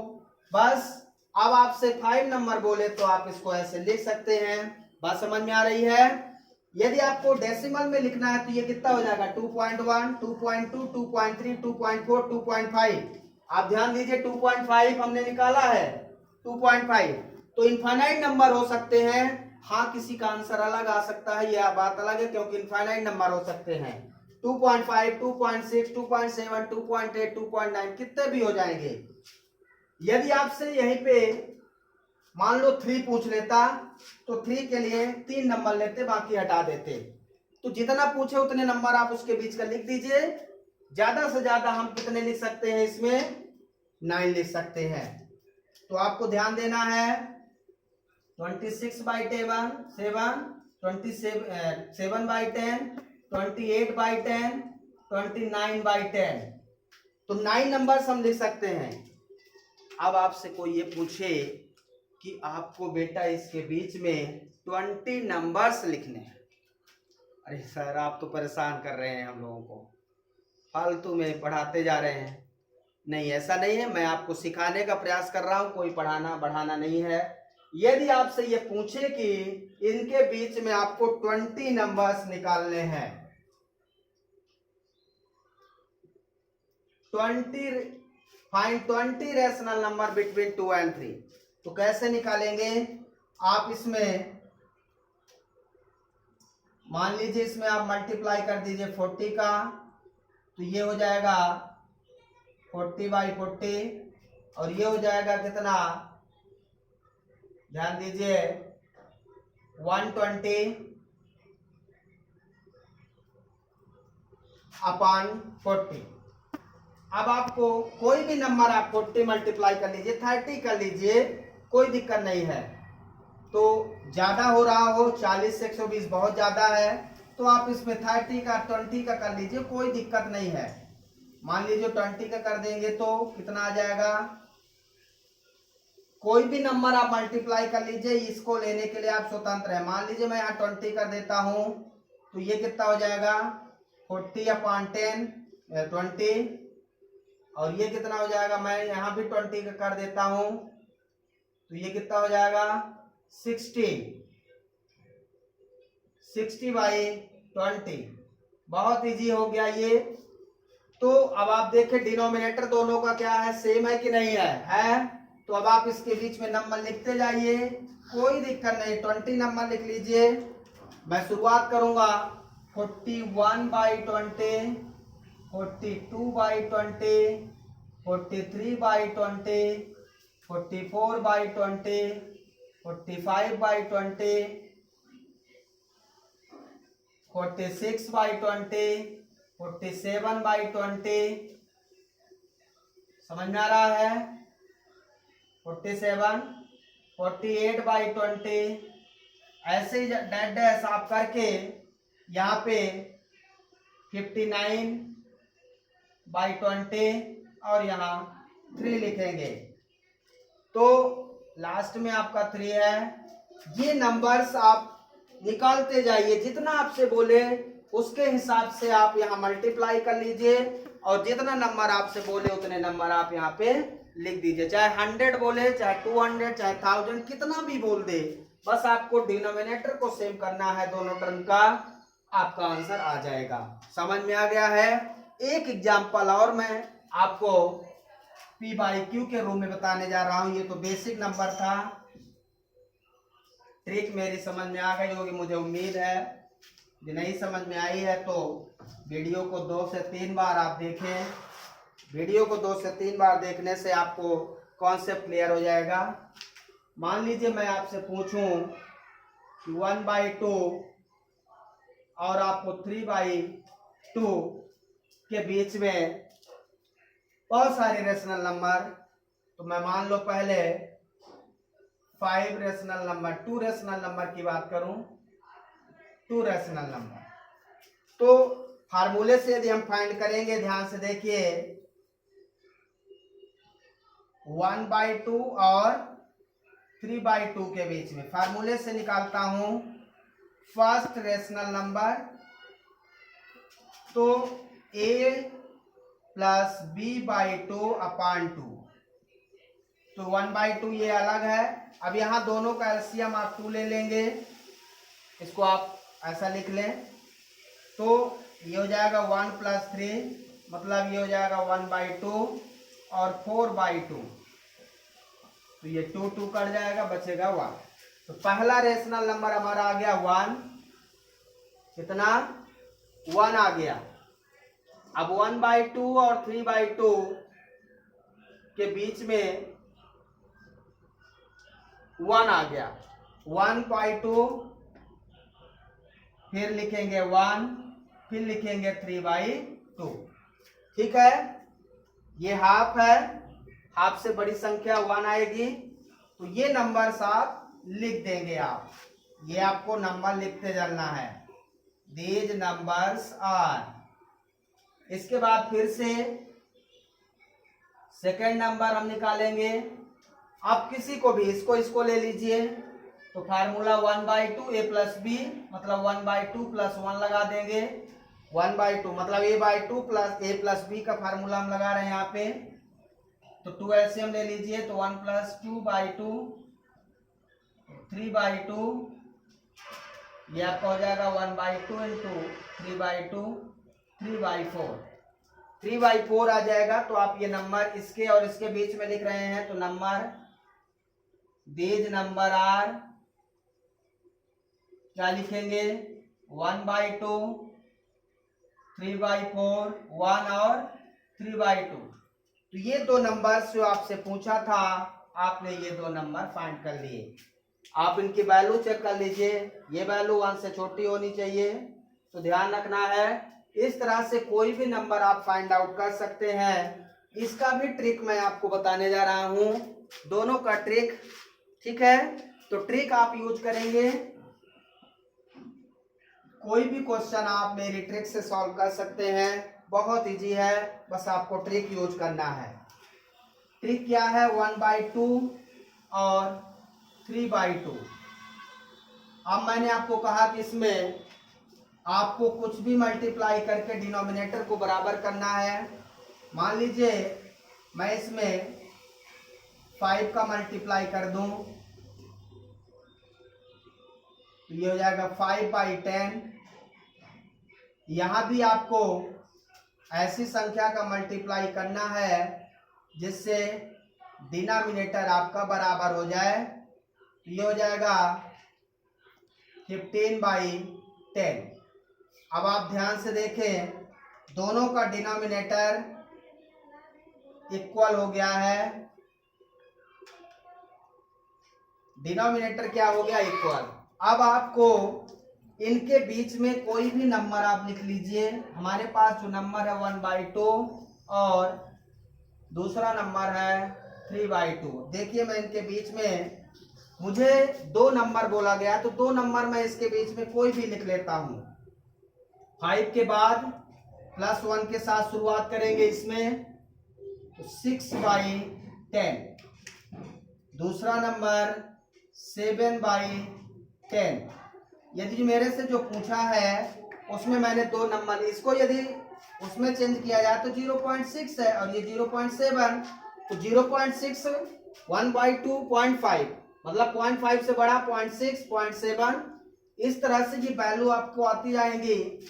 बस। अब आपसे 5 नंबर बोले तो आप इसको ऐसे लिख सकते हैं। बात समझ में आ रही है? यदि आपको डेसिमल में लिखना है तो ये कितना हो जाएगा? 2.1, 2.2, 2.3, 2.4, 2.5। आप ध्यान दीजिए, 2.5 हमने निकाला है, 2.5। तो इनफाइनाइट नंबर हो सकते हैं। हाँ, किसी का आंसर अलग आ सकता है, यह बात अलग है, क्योंकि इनफाइनाइट नंबर हो सकते हैं। 2.5, 2.6, 2.7, 2.8, 2.9 कितने भी हो जाएंगे। यदि आपसे यहीं पे मान लो 3 पूछ लेता तो 3 के लिए 3 नंबर लेते, बाकी हटा देते। तो जितना पूछे उतने नंबर आप उसके बीच का लिख दीजिए। ज्यादा से ज्यादा हम कितने लिख सकते हैं इसमें? 9 लिख सकते हैं। तो आपको ध्यान देना है, 26/7, 27/10, 28/10, 29/10। तो 9 नंबर्स हम लिख सकते हैं। अब आपसे कोई ये पूछे कि आपको बेटा इसके बीच में 20 नंबर्स लिखने हैं, अरे सर आप तो परेशान कर रहे हैं हम लोगों को, फालतू में पढ़ाते जा रहे हैं। नहीं, ऐसा नहीं है, मैं आपको सिखाने का प्रयास कर रहा हूं, कोई पढ़ाना बढ़ाना नहीं है। यदि आपसे ये पूछे कि इनके बीच में आपको 20 नंबर्स निकालने हैं, 20 रैशनल नंबर बिटवीन 2 and 3, तो कैसे निकालेंगे आप? इसमें मान लीजिए इसमें आप मल्टीप्लाई कर दीजिए 40 का, तो ये हो जाएगा 40/40, और ये हो जाएगा कितना? ध्यान दीजिए 120/40। अब आपको कोई भी नंबर आप 40 मल्टीप्लाई कर लीजिए, 30 कर लीजिए, कोई दिक्कत नहीं है। तो ज्यादा हो रहा हो, 40 से 120 बहुत ज्यादा है, तो आप इसमें 30 का 20 का कर लीजिए, कोई दिक्कत नहीं है। मान लीजिए 20 का कर देंगे तो कितना आ जाएगा? कोई भी नंबर आप मल्टीप्लाई कर लीजिए, इसको लेने के लिए आप स्वतंत्र हैं। मान लीजिए मैं यहाँ 20 कर देता हूं, तो ये कितना हो जाएगा? 40/10, 20। और ये कितना हो जाएगा? मैं यहाँ भी 20 का कर देता हूं, तो ये कितना हो जाएगा? 60/20। बहुत इजी हो गया ये। तो अब आप देखें डिनोमिनेटर दोनों का क्या है, सेम है कि नहीं है? तो अब आप इसके बीच में नंबर लिखते जाइए, कोई दिक्कत नहीं। 20 नंबर लिख लीजिए। मैं शुरुआत करूंगा 41/20, 42/20, 43/20, 44/20, 45/20, 46/20, 47/20, समझ में आ रहा है? 47, 48/20, ऐसे ही डैश डैश आप करके यहाँ पे 59/20 और यहाँ 3 लिखेंगे। तो लास्ट में आपका 3 है। ये नंबर्स आप निकालते जाइए, जितना आपसे बोले उसके हिसाब से आप यहाँ मल्टीप्लाई कर लीजिए और जितना नंबर आपसे बोले उतने नंबर आप यहाँ पे लिख दीजिए। चाहे 100 बोले, चाहे 200, चाहे 1000, कितना भी बोल दे, बस आपको डिनोमिनेटर को सेम करना है दोनों टर्म का, आपका आंसर आ जाएगा। समझ में आ गया है? एक एग्जाम्पल और मैं आपको P/Q के रूप में बताने जा रहा हूं। ये तो बेसिक नंबर था। ट्रिक मेरी समझ में आ गई होगी, मुझे उम्मीद है। जो नहीं समझ में आई है तो वीडियो को 2 से 3 बार आप देखें। वीडियो को 2 से 3 बार देखने से आपको कॉन्सेप्ट क्लियर हो जाएगा। मान लीजिए मैं आपसे पूछूं कि 1/2 और आपको 3/2 के बीच में बहुत सारे रेशनल नंबर, तो मैं मान लो पहले 5 रेशनल नंबर, 2 रेशनल नंबर की बात करूं, 2 रेशनल नंबर, तो फार्मूले से यदि हम फाइंड करेंगे, ध्यान से देखिए, 1/2 और 3/2 के बीच में फार्मूले से निकालता हूं फर्स्ट रेशनल नंबर, तो a प्लस b/2/2, तो 1/2 ये अलग है। अब यहाँ दोनों का एलसीएम आप 2 ले लेंगे, इसको आप ऐसा लिख लें, तो ये हो जाएगा 1 + 3, मतलब ये हो जाएगा 1/2 और 4/2, तो ये 2 2 कट जाएगा, बचेगा 1। तो पहला रेशनल नंबर हमारा आ गया 1, कितना? 1 आ गया। अब 1/2 और 3/2 के बीच में 1 आ गया, 1/2, फिर लिखेंगे 1, फिर लिखेंगे 3/2, ठीक है। ये हाफ है, हाफ से बड़ी संख्या 1 आएगी, तो ये नंबर्स आप लिख देंगे। आप ये आपको नंबर लिखते चलना है, दीज नंबर्स आर। इसके बाद फिर से सेकेंड नंबर हम निकालेंगे। आप किसी को भी, इसको ले लीजिए, तो फार्मूला 1/2 a + b, मतलब 1/2 + 1 लगा देंगे। 1/2 मतलब a/2 + a + b का फार्मूला हम लगा रहे हैं यहाँ पे, तो 2 एलसीएम ले लीजिए, तो 1 + 2/2, 3/2, ये आपका हो जाएगा 1/2 × 3/2, 3/4, 3/4 आ जाएगा। तो आप ये नंबर इसके और इसके बीच में लिख रहे हैं, तो नंबर, दीज नंबर आर, क्या लिखेंगे? 1/2, 3/4, 1 और 3/2। तो ये 2 नंबर जो आपसे पूछा था, आपने ये 2 नंबर फाइंड कर लिए। आप इनकी वैल्यू चेक कर लीजिए, ये वैल्यू 1 से छोटी होनी चाहिए, तो ध्यान रखना है। इस तरह से कोई भी नंबर आप फाइंड आउट कर सकते हैं। इसका भी ट्रिक मैं आपको बताने जा रहा हूं, दोनों का ट्रिक, ठीक है। तो ट्रिक आप यूज करेंगे, कोई भी क्वेश्चन आप मेरी ट्रिक से सॉल्व कर सकते हैं, बहुत इजी है, बस आपको ट्रिक यूज करना है। ट्रिक क्या है? 1/2 और 3/2। अब मैंने आपको कहा कि इसमें आपको कुछ भी मल्टीप्लाई करके डिनोमिनेटर को बराबर करना है। मान लीजिए मैं इसमें 5 का मल्टीप्लाई कर दूं, तो ये हो जाएगा 5/10। यहां भी आपको ऐसी संख्या का मल्टीप्लाई करना है जिससे डिनोमिनेटर आपका बराबर हो जाए, तो ये हो जाएगा 15/10। अब आप ध्यान से देखें, दोनों का डिनोमिनेटर इक्वल हो गया है। डिनोमिनेटर क्या हो गया? इक्वल। अब आपको इनके बीच में कोई भी नंबर आप लिख लीजिए। हमारे पास जो नंबर है 1/2 और दूसरा नंबर है 3/2। देखिए मैं इनके बीच में, मुझे 2 नंबर बोला गया तो 2 नंबर मैं इसके बीच में कोई भी लिख लेता हूं। 5 के बाद +1 के साथ शुरुआत करेंगे इसमें, तो 6/10। दूसरा नंबर 7/10। यदि मेरे से जो पूछा है उसमें मैंने 2 नंबर, इसको यदि उसमें चेंज किया जाए तो 0.6 है और ये 0.7, तो 0.6 1/2 0.5, मतलब 0.5 से बड़ा 0.6 0.7, इस तरह से ये वैल्यू आपको आती जाएंगी।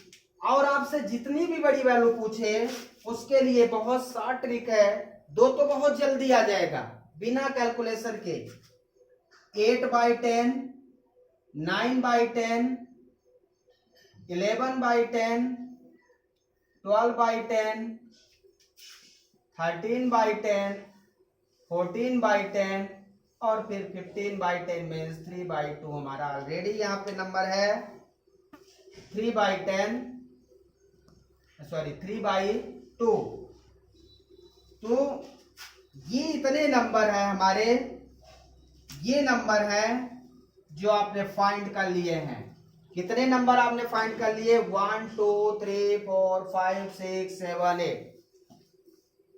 और आपसे जितनी भी बड़ी वैल्यू पूछे उसके लिए बहुत सा ट्रिक है, 2 तो बहुत जल्दी आ जाएगा बिना कैलकुलेशन के। 8/10, 9/10, 11/10, 12/10, 13/10, 14/10 और फिर 15/10 मीन्स 3/2 हमारा ऑलरेडी यहाँ पे नंबर है 3/10, सॉरी 3/2। तो ये इतने नंबर है हमारे, ये नंबर है जो आपने फाइंड कर लिए हैं। कितने नंबर आपने फाइंड कर लिए? 1 2 3 4 5 6 7 8।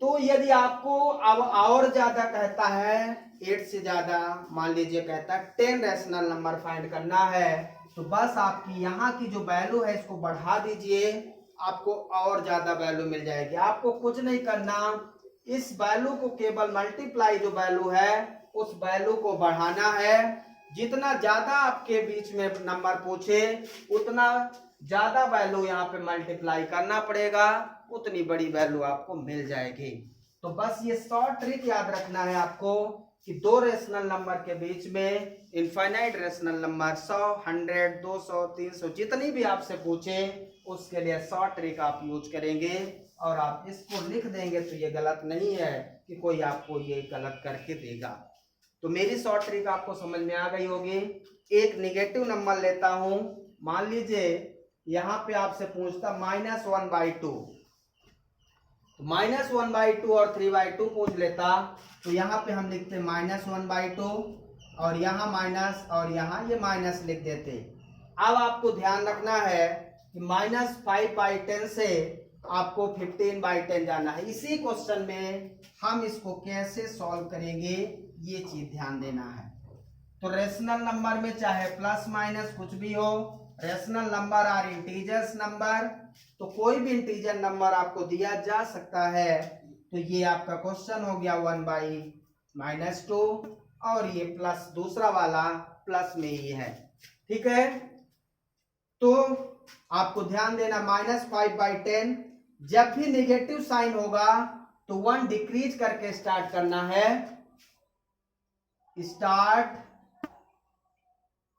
तो यदि आपको अब और ज्यादा कहता है, 8 से ज्यादा, मान लीजिए कहता है 10 रैशनल नंबर फाइंड करना है, तो बस आपकी यहाँ की जो वैल्यू है इसको बढ़ा दीजिए, आपको और ज्यादा वैल्यू मिल जाएगी। आपको कुछ नहीं करना, इस वैल्यू को केवल मल्टीप्लाई, जो वैल्यू है उस वैल्यू को बढ़ाना है। जितना ज्यादा आपके बीच में नंबर पूछे उतना ज्यादा वैल्यू यहाँ पे मल्टीप्लाई करना पड़ेगा, उतनी बड़ी वैल्यू आपको मिल जाएगी। तो बस ये शॉर्ट ट्रिक याद रखना है आपको कि 2 रेशनल नंबर के बीच में इनफाइनाइट रेशनल नंबर 100, 100, 200, 300 जितनी भी आपसे पूछे उसके लिए शॉर्ट ट्रिक आप यूज करेंगे और आप इसको लिख देंगे, तो ये गलत नहीं है कि कोई आपको ये गलत करके देगा। तो मेरी शॉर्ट ट्रिक आपको समझ में आ गई होगी। एक निगेटिव नंबर लेता हूं, मान लीजिए यहां पे आपसे पूछता -1/2, तो -1/2 और 3/2 पूछ लेता, तो यहाँ पे हम लिखते -1/2 और यहाँ माइनस और यहाँ ये माइनस लिख देते। अब आपको ध्यान रखना है कि -5/10 से आपको 15/10 जाना है। इसी क्वेश्चन में हम इसको कैसे सॉल्व करेंगे ये चीज ध्यान देना है। तो रेशनल नंबर में चाहे प्लस माइनस कुछ भी हो, rational number are integers number, तो कोई भी इंटीजर नंबर आपको दिया जा सकता है। तो ये आपका क्वेश्चन हो गया 1/-2 और ये प्लस दूसरा वाला प्लस में ही है, ठीक है। तो आपको ध्यान देना -5/10 जब भी नेगेटिव साइन होगा तो 1 डिक्रीज करके स्टार्ट करना है। स्टार्ट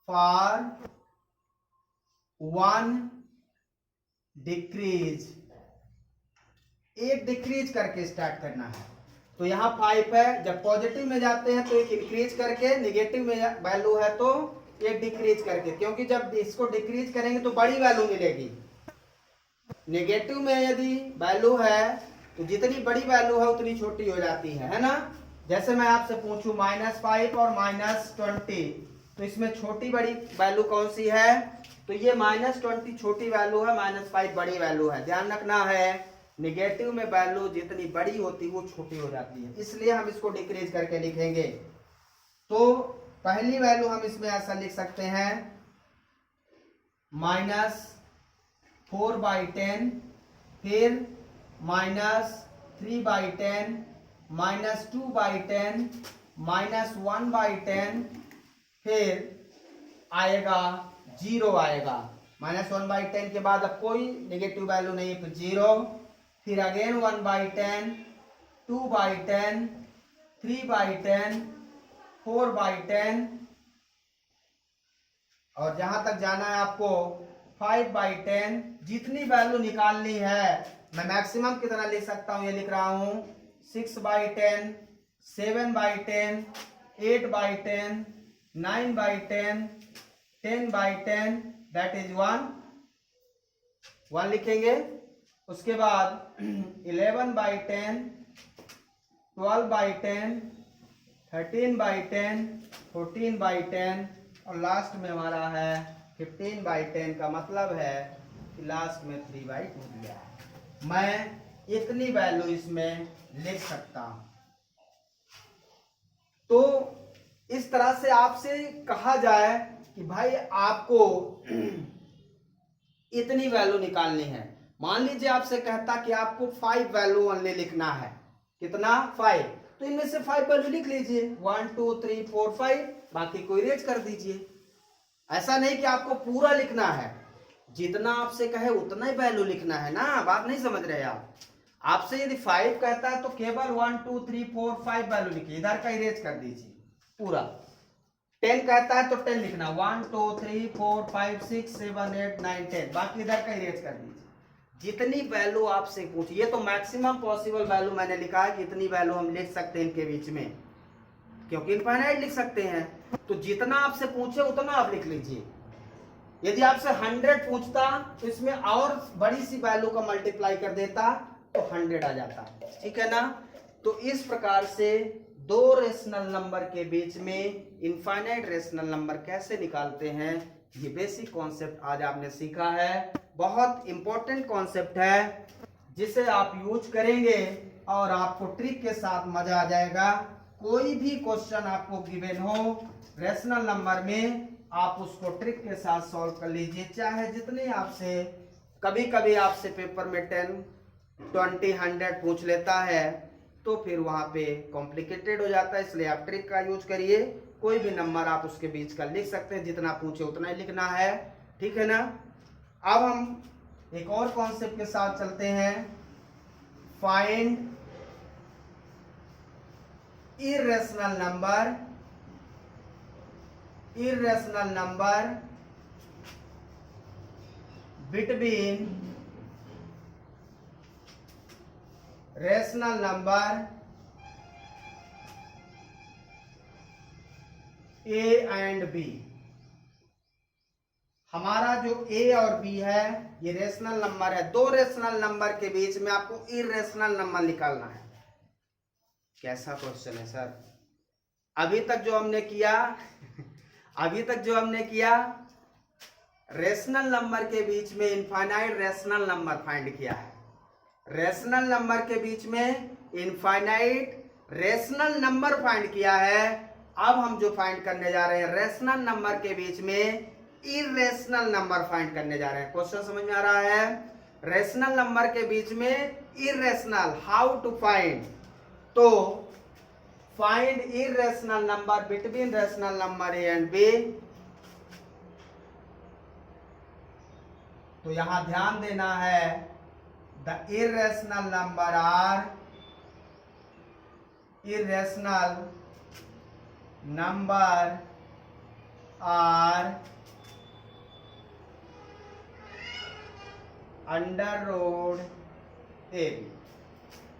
फॉर 1 डिक्रीज, 1 डिक्रीज करके स्टार्ट करना है। तो यहाँ 5 है, जब पॉजिटिव में जाते हैं तो 1 इंक्रीज करके, निगेटिव में वैल्यू है तो 1 डिक्रीज करके, क्योंकि जब इसको डिक्रीज करेंगे तो बड़ी वैल्यू मिलेगी। नेगेटिव में यदि वैल्यू है तो जितनी बड़ी वैल्यू है उतनी छोटी हो जाती है ना। जैसे मैं आपसे पूछूं -5 और -20, तो इसमें छोटी बड़ी वैल्यू कौन सी है? तो ये -20 छोटी वैल्यू है, -5 बड़ी वैल्यू है। ध्यान रखना है नेगेटिव में वैल्यू जितनी बड़ी होती है वो छोटी हो जाती है, इसलिए हम इसको डिक्रीज करके लिखेंगे। तो पहली वैल्यू हम इसमें ऐसा लिख सकते हैं -4/10, फिर -3/10, -2/10, -1/10, फिर आएगा 0 आएगा। -1/10 के बाद अब कोई नेगेटिव वैल्यू नहीं है, फिर 0, फिर अगेन 1/10, 2/10, 3/10, 4/10 और जहां तक जाना है आपको 5/10। जितनी वैल्यू निकालनी है, मैं मैक्सिमम कितना लिख सकता हूं ये लिख रहा हूं 6/10, 7/10, 8/10, 9/10, 10/10, दैट इज 1 लिखेंगे। उसके बाद 11/10, 12/10, 13/10, 14/10 और लास्ट में हमारा है 15/10 का मतलब है कि लास्ट में 3/2 दिया है। मैं इतनी वैल्यू इसमें लिख सकता हूं। तो इस तरह से आपसे कहा जाए कि भाई आपको इतनी वैल्यू निकालनी है। मान लीजिए आपसे कहता कि आपको 5 वैल्यू ओनली लिखना है। कितना? 5। तो इनमें से 5 वैल्यू लिख लीजिए, 1 2 3 4 5, बाकी को इरेज कर दीजिए। ऐसा नहीं कि आपको पूरा लिखना है, जितना आपसे कहे उतना ही वैल्यू लिखना है ना। बात नहीं समझ रहे आप? आपसे यदि 5 कहता है तो केवल 1 2 3 4 5 वैल्यू लिखिए, इधर का इरेज कर दीजिए पूरा। 10 कहता है तो 10 लिखना, 1 2 3 4 5 6 7 8 9 10, बाकी इधर का इरेज कर दीजिए। जितनी वैल्यू आपसे पूछिए, तो मैक्सिमम पॉसिबल वैल्यू मैंने लिखा है कि इतनी वैल्यू हम लिख सकते हैं इनके बीच में, क्योंकि इनफाइनाइट लिख सकते हैं। तो जितना आपसे पूछे उतना आप लिख लीजिए। यदि आपसे 100 पूछता तो इसमें और बड़ी सी वैल्यू का मल्टीप्लाई कर देता तो 100 आ जाता, ठीक है ना। तो इस प्रकार से दो रेशनल नंबर के बीच में इनफाइनाइट रेशनल नंबर कैसे निकालते हैं, ये बेसिक कॉन्सेप्ट आज आपने सीखा है। बहुत इंपॉर्टेंट कॉन्सेप्ट है, जिसे आप यूज करेंगे और आपको ट्रिक के साथ मजा आ जाएगा। कोई भी क्वेश्चन आपको गिवन हो रेशनल नंबर में, आप उसको ट्रिक के साथ सॉल्व कर लीजिए। चाहे जितने आपसे, कभी कभी आपसे पेपर में 10 20 100 पूछ लेता है तो फिर वहां पे कॉम्प्लिकेटेड हो जाता है, इसलिए आप ट्रिक का यूज करिए। कोई भी नंबर आप उसके बीच का लिख सकते हैं, जितना पूछे उतना ही लिखना है, ठीक है ना। अब हम एक और कॉन्सेप्ट के साथ चलते हैं, find irrational number between rational number A and B. हमारा जो ए और बी है ये रेशनल नंबर है। दो रेशनल नंबर के बीच में आपको इर्रेशनल नंबर निकालना है। कैसा क्वेश्चन है सर? अभी तक जो हमने किया रेशनल नंबर के बीच में इनफाइनाइट रेशनल नंबर फाइंड किया है। रेशनल नंबर के बीच में इनफाइनाइट रेशनल नंबर फाइंड किया है। अब हम जो फाइंड करने जा रहे हैं, रेशनल नंबर के बीच में इर्रेशनल नंबर फाइंड करने जा रहे हैं। क्वेश्चन समझ में आ रहा है? रेशनल नंबर के बीच में इर्रेशनल, हाउ टू फाइंड? तो find irrational number between rational number A and B. तो यहां ध्यान देना है, the irrational number are under root A B.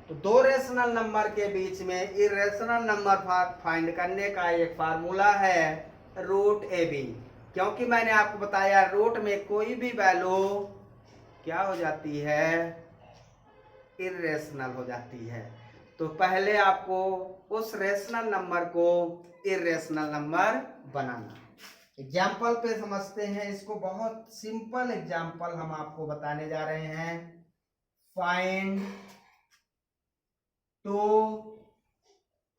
तो दो रेशनल नंबर के बीच में इरेशनल नंबर फाइंड करने का एक फार्मूला है रूट ए बी। क्योंकि मैंने आपको बताया रूट में कोई भी वैल्यू क्या हो जाती है, इर्रेशनल हो जाती है। तो पहले आपको उस रेशनल नंबर को इर्रेशनल नंबर बनाना। एग्जाम्पल पे समझते हैं इसको, बहुत सिंपल एग्जाम्पल हम आपको बताने जा रहे हैं। Find two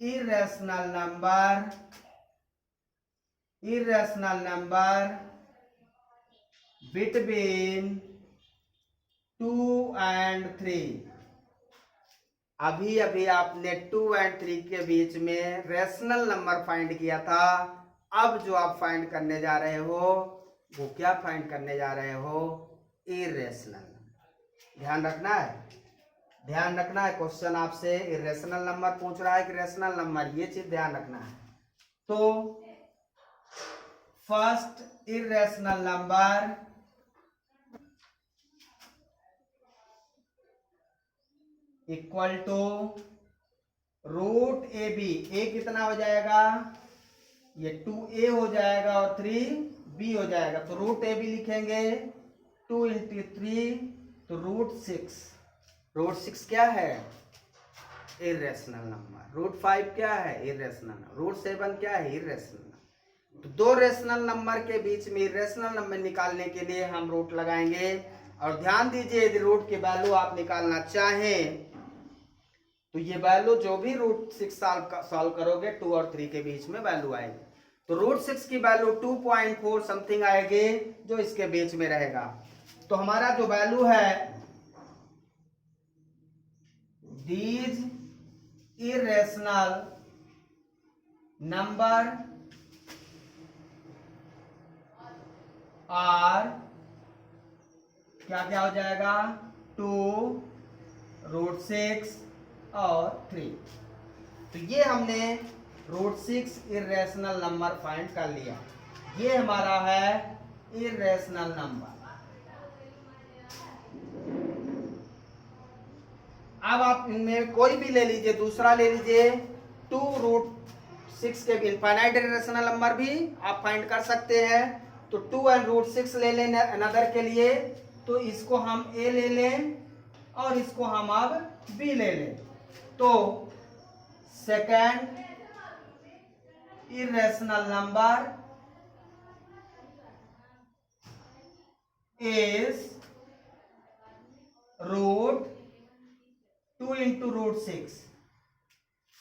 irrational number between 2 and 3। अभी आपने 2 and 3 के बीच में रेशनल नंबर फाइंड किया था। अब जो आप फाइंड करने जा रहे हो वो क्या फाइंड करने जा रहे हो? इर्रेशनल। ध्यान रखना है, क्वेश्चन आपसे इर्रेशनल नंबर पूछ रहा है कि रेशनल नंबर, ये चीज ध्यान रखना है। तो first irrational number equal to root A B. A कितना हो जाएगा? ये 2a हो जाएगा और 3b बी हो जाएगा। तो रूट ए बी लिखेंगे 2 इंटू 3 तो रूट 6। रूट 6 क्या है? Irrational number. रूट 5 क्या है? इर्रेशनल। रूट 7 क्या है? इर्रेशनल। तो दो रेशनल नंबर के बीच में इर्रेशनल नंबर निकालने के लिए हम रूट लगाएंगे। और ध्यान दीजिए, यदि रूट की वैल्यू आप निकालना चाहें तो ये वैल्यू जो भी रूट 6 सॉल्व करोगे 2 और 3 के बीच में वैल्यू आएगी। तो रूट 6 की वैल्यू 2.4 समथिंग आएगी जो इसके बीच में रहेगा। तो हमारा जो वैल्यू है, दीज इर्रेशनल नंबर आर क्या क्या हो जाएगा? 2, रूट 6 और 3। तो ये हमने रूट 6 इर्रेशनल नंबर फाइंड कर लिया। ये हमारा है इर्रेशनल नंबर। अब आप इनमें कोई भी ले लीजिए, दूसरा ले लीजिए 2 रूट 6 के इनफाइनाइट इर्रेशनल नंबर भी आप फाइंड कर सकते हैं। तो 2 एंड रूट 6 ले लें अनदर के लिए, तो इसको हम ए ले लें और इसको हम अब बी ले लें। तो second irrational number is root 2 into root 6।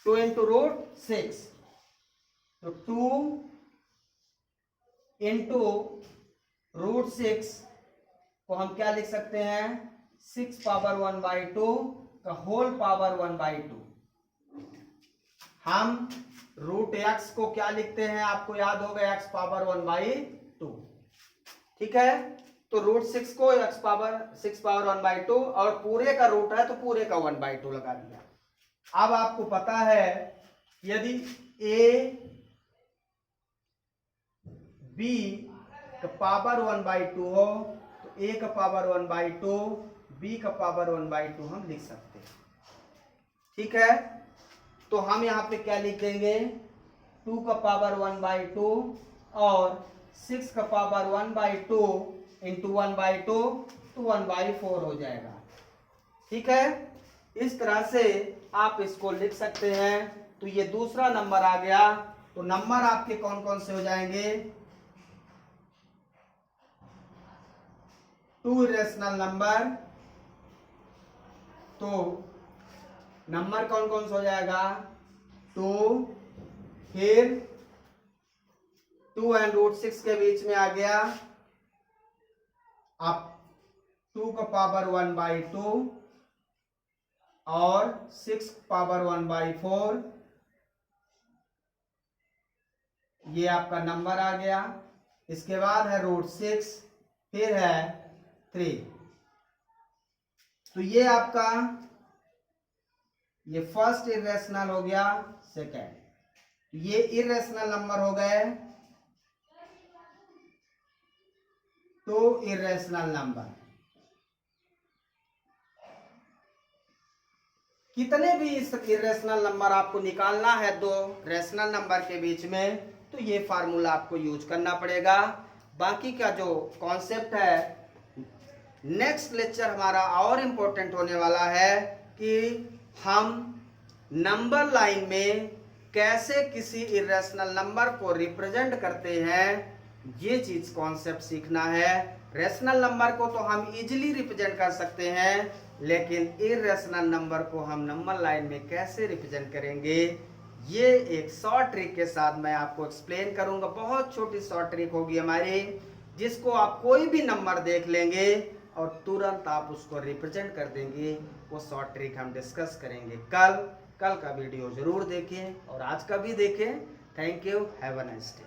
2 into root 6 तो 2 इंटू रूट 6 को हम क्या लिख सकते हैं? 6 पावर 1/2 का होल पावर 1/2। हम रूट एक्स को क्या लिखते हैं? आपको याद होगा, एक्स पावर 1/2। ठीक है, तो रूट 6 को एक्स पावर 6 पावर 1/2 और पूरे का रूट है तो पूरे का 1/2 लगा दिया। अब आपको पता है यदि ए बी का पावर 1/2 हो तो ए का पावर 1/2 बी का पावर 1/2 हम लिख सकते हैं। ठीक है, तो हम यहाँ पे क्या लिख देंगे? 2 का पावर 1/2 और 6 का पावर 1/2 इंटू 1/2 तो 1/4 हो जाएगा। ठीक है, इस तरह से आप इसको लिख सकते हैं। तो ये दूसरा नंबर आ गया। तो नंबर आपके कौन कौन से हो जाएंगे? 2 इर्रेशनल नंबर। तो नंबर कौन कौन सा हो जाएगा? 2, फिर 2 एंड रूट 6 के बीच में आ गया आप 2 का पावर 1/2 और 6 पावर 1/4। ये आपका नंबर आ गया। इसके बाद है रूट 6, फिर है 3। तो ये आपका ये फर्स्ट इर्रेशनल हो गया। सेकेंड ये इर्रेशनल नंबर हो गए। तो इर्रेशनल नंबर कितने भी इस इर्रेशनल नंबर आपको निकालना है दो रेशनल नंबर के बीच में, तो ये फार्मूला आपको यूज करना पड़ेगा। बाकी का जो कॉन्सेप्ट है नेक्स्ट लेक्चर हमारा और इम्पोर्टेंट होने वाला है कि हम नंबर लाइन में कैसे किसी इर्रेशनल नंबर को रिप्रेजेंट करते हैं, ये चीज कॉन्सेप्ट सीखना है। रेशनल नंबर को तो हम इजीली रिप्रेजेंट कर सकते हैं, लेकिन इर्रेशनल नंबर को हम नंबर लाइन में कैसे रिप्रेजेंट करेंगे, ये एक शॉर्ट ट्रिक के साथ मैं आपको एक्सप्लेन करूंगा। बहुत छोटी शॉर्ट ट्रिक होगी हमारी, जिसको आप कोई भी नंबर देख लेंगे और तुरंत आप उसको रिप्रेजेंट कर देंगे। वो शॉर्ट ट्रिक हम डिस्कस करेंगे कल का वीडियो जरूर देखें और आज का भी देखें। Thank you, have a nice day.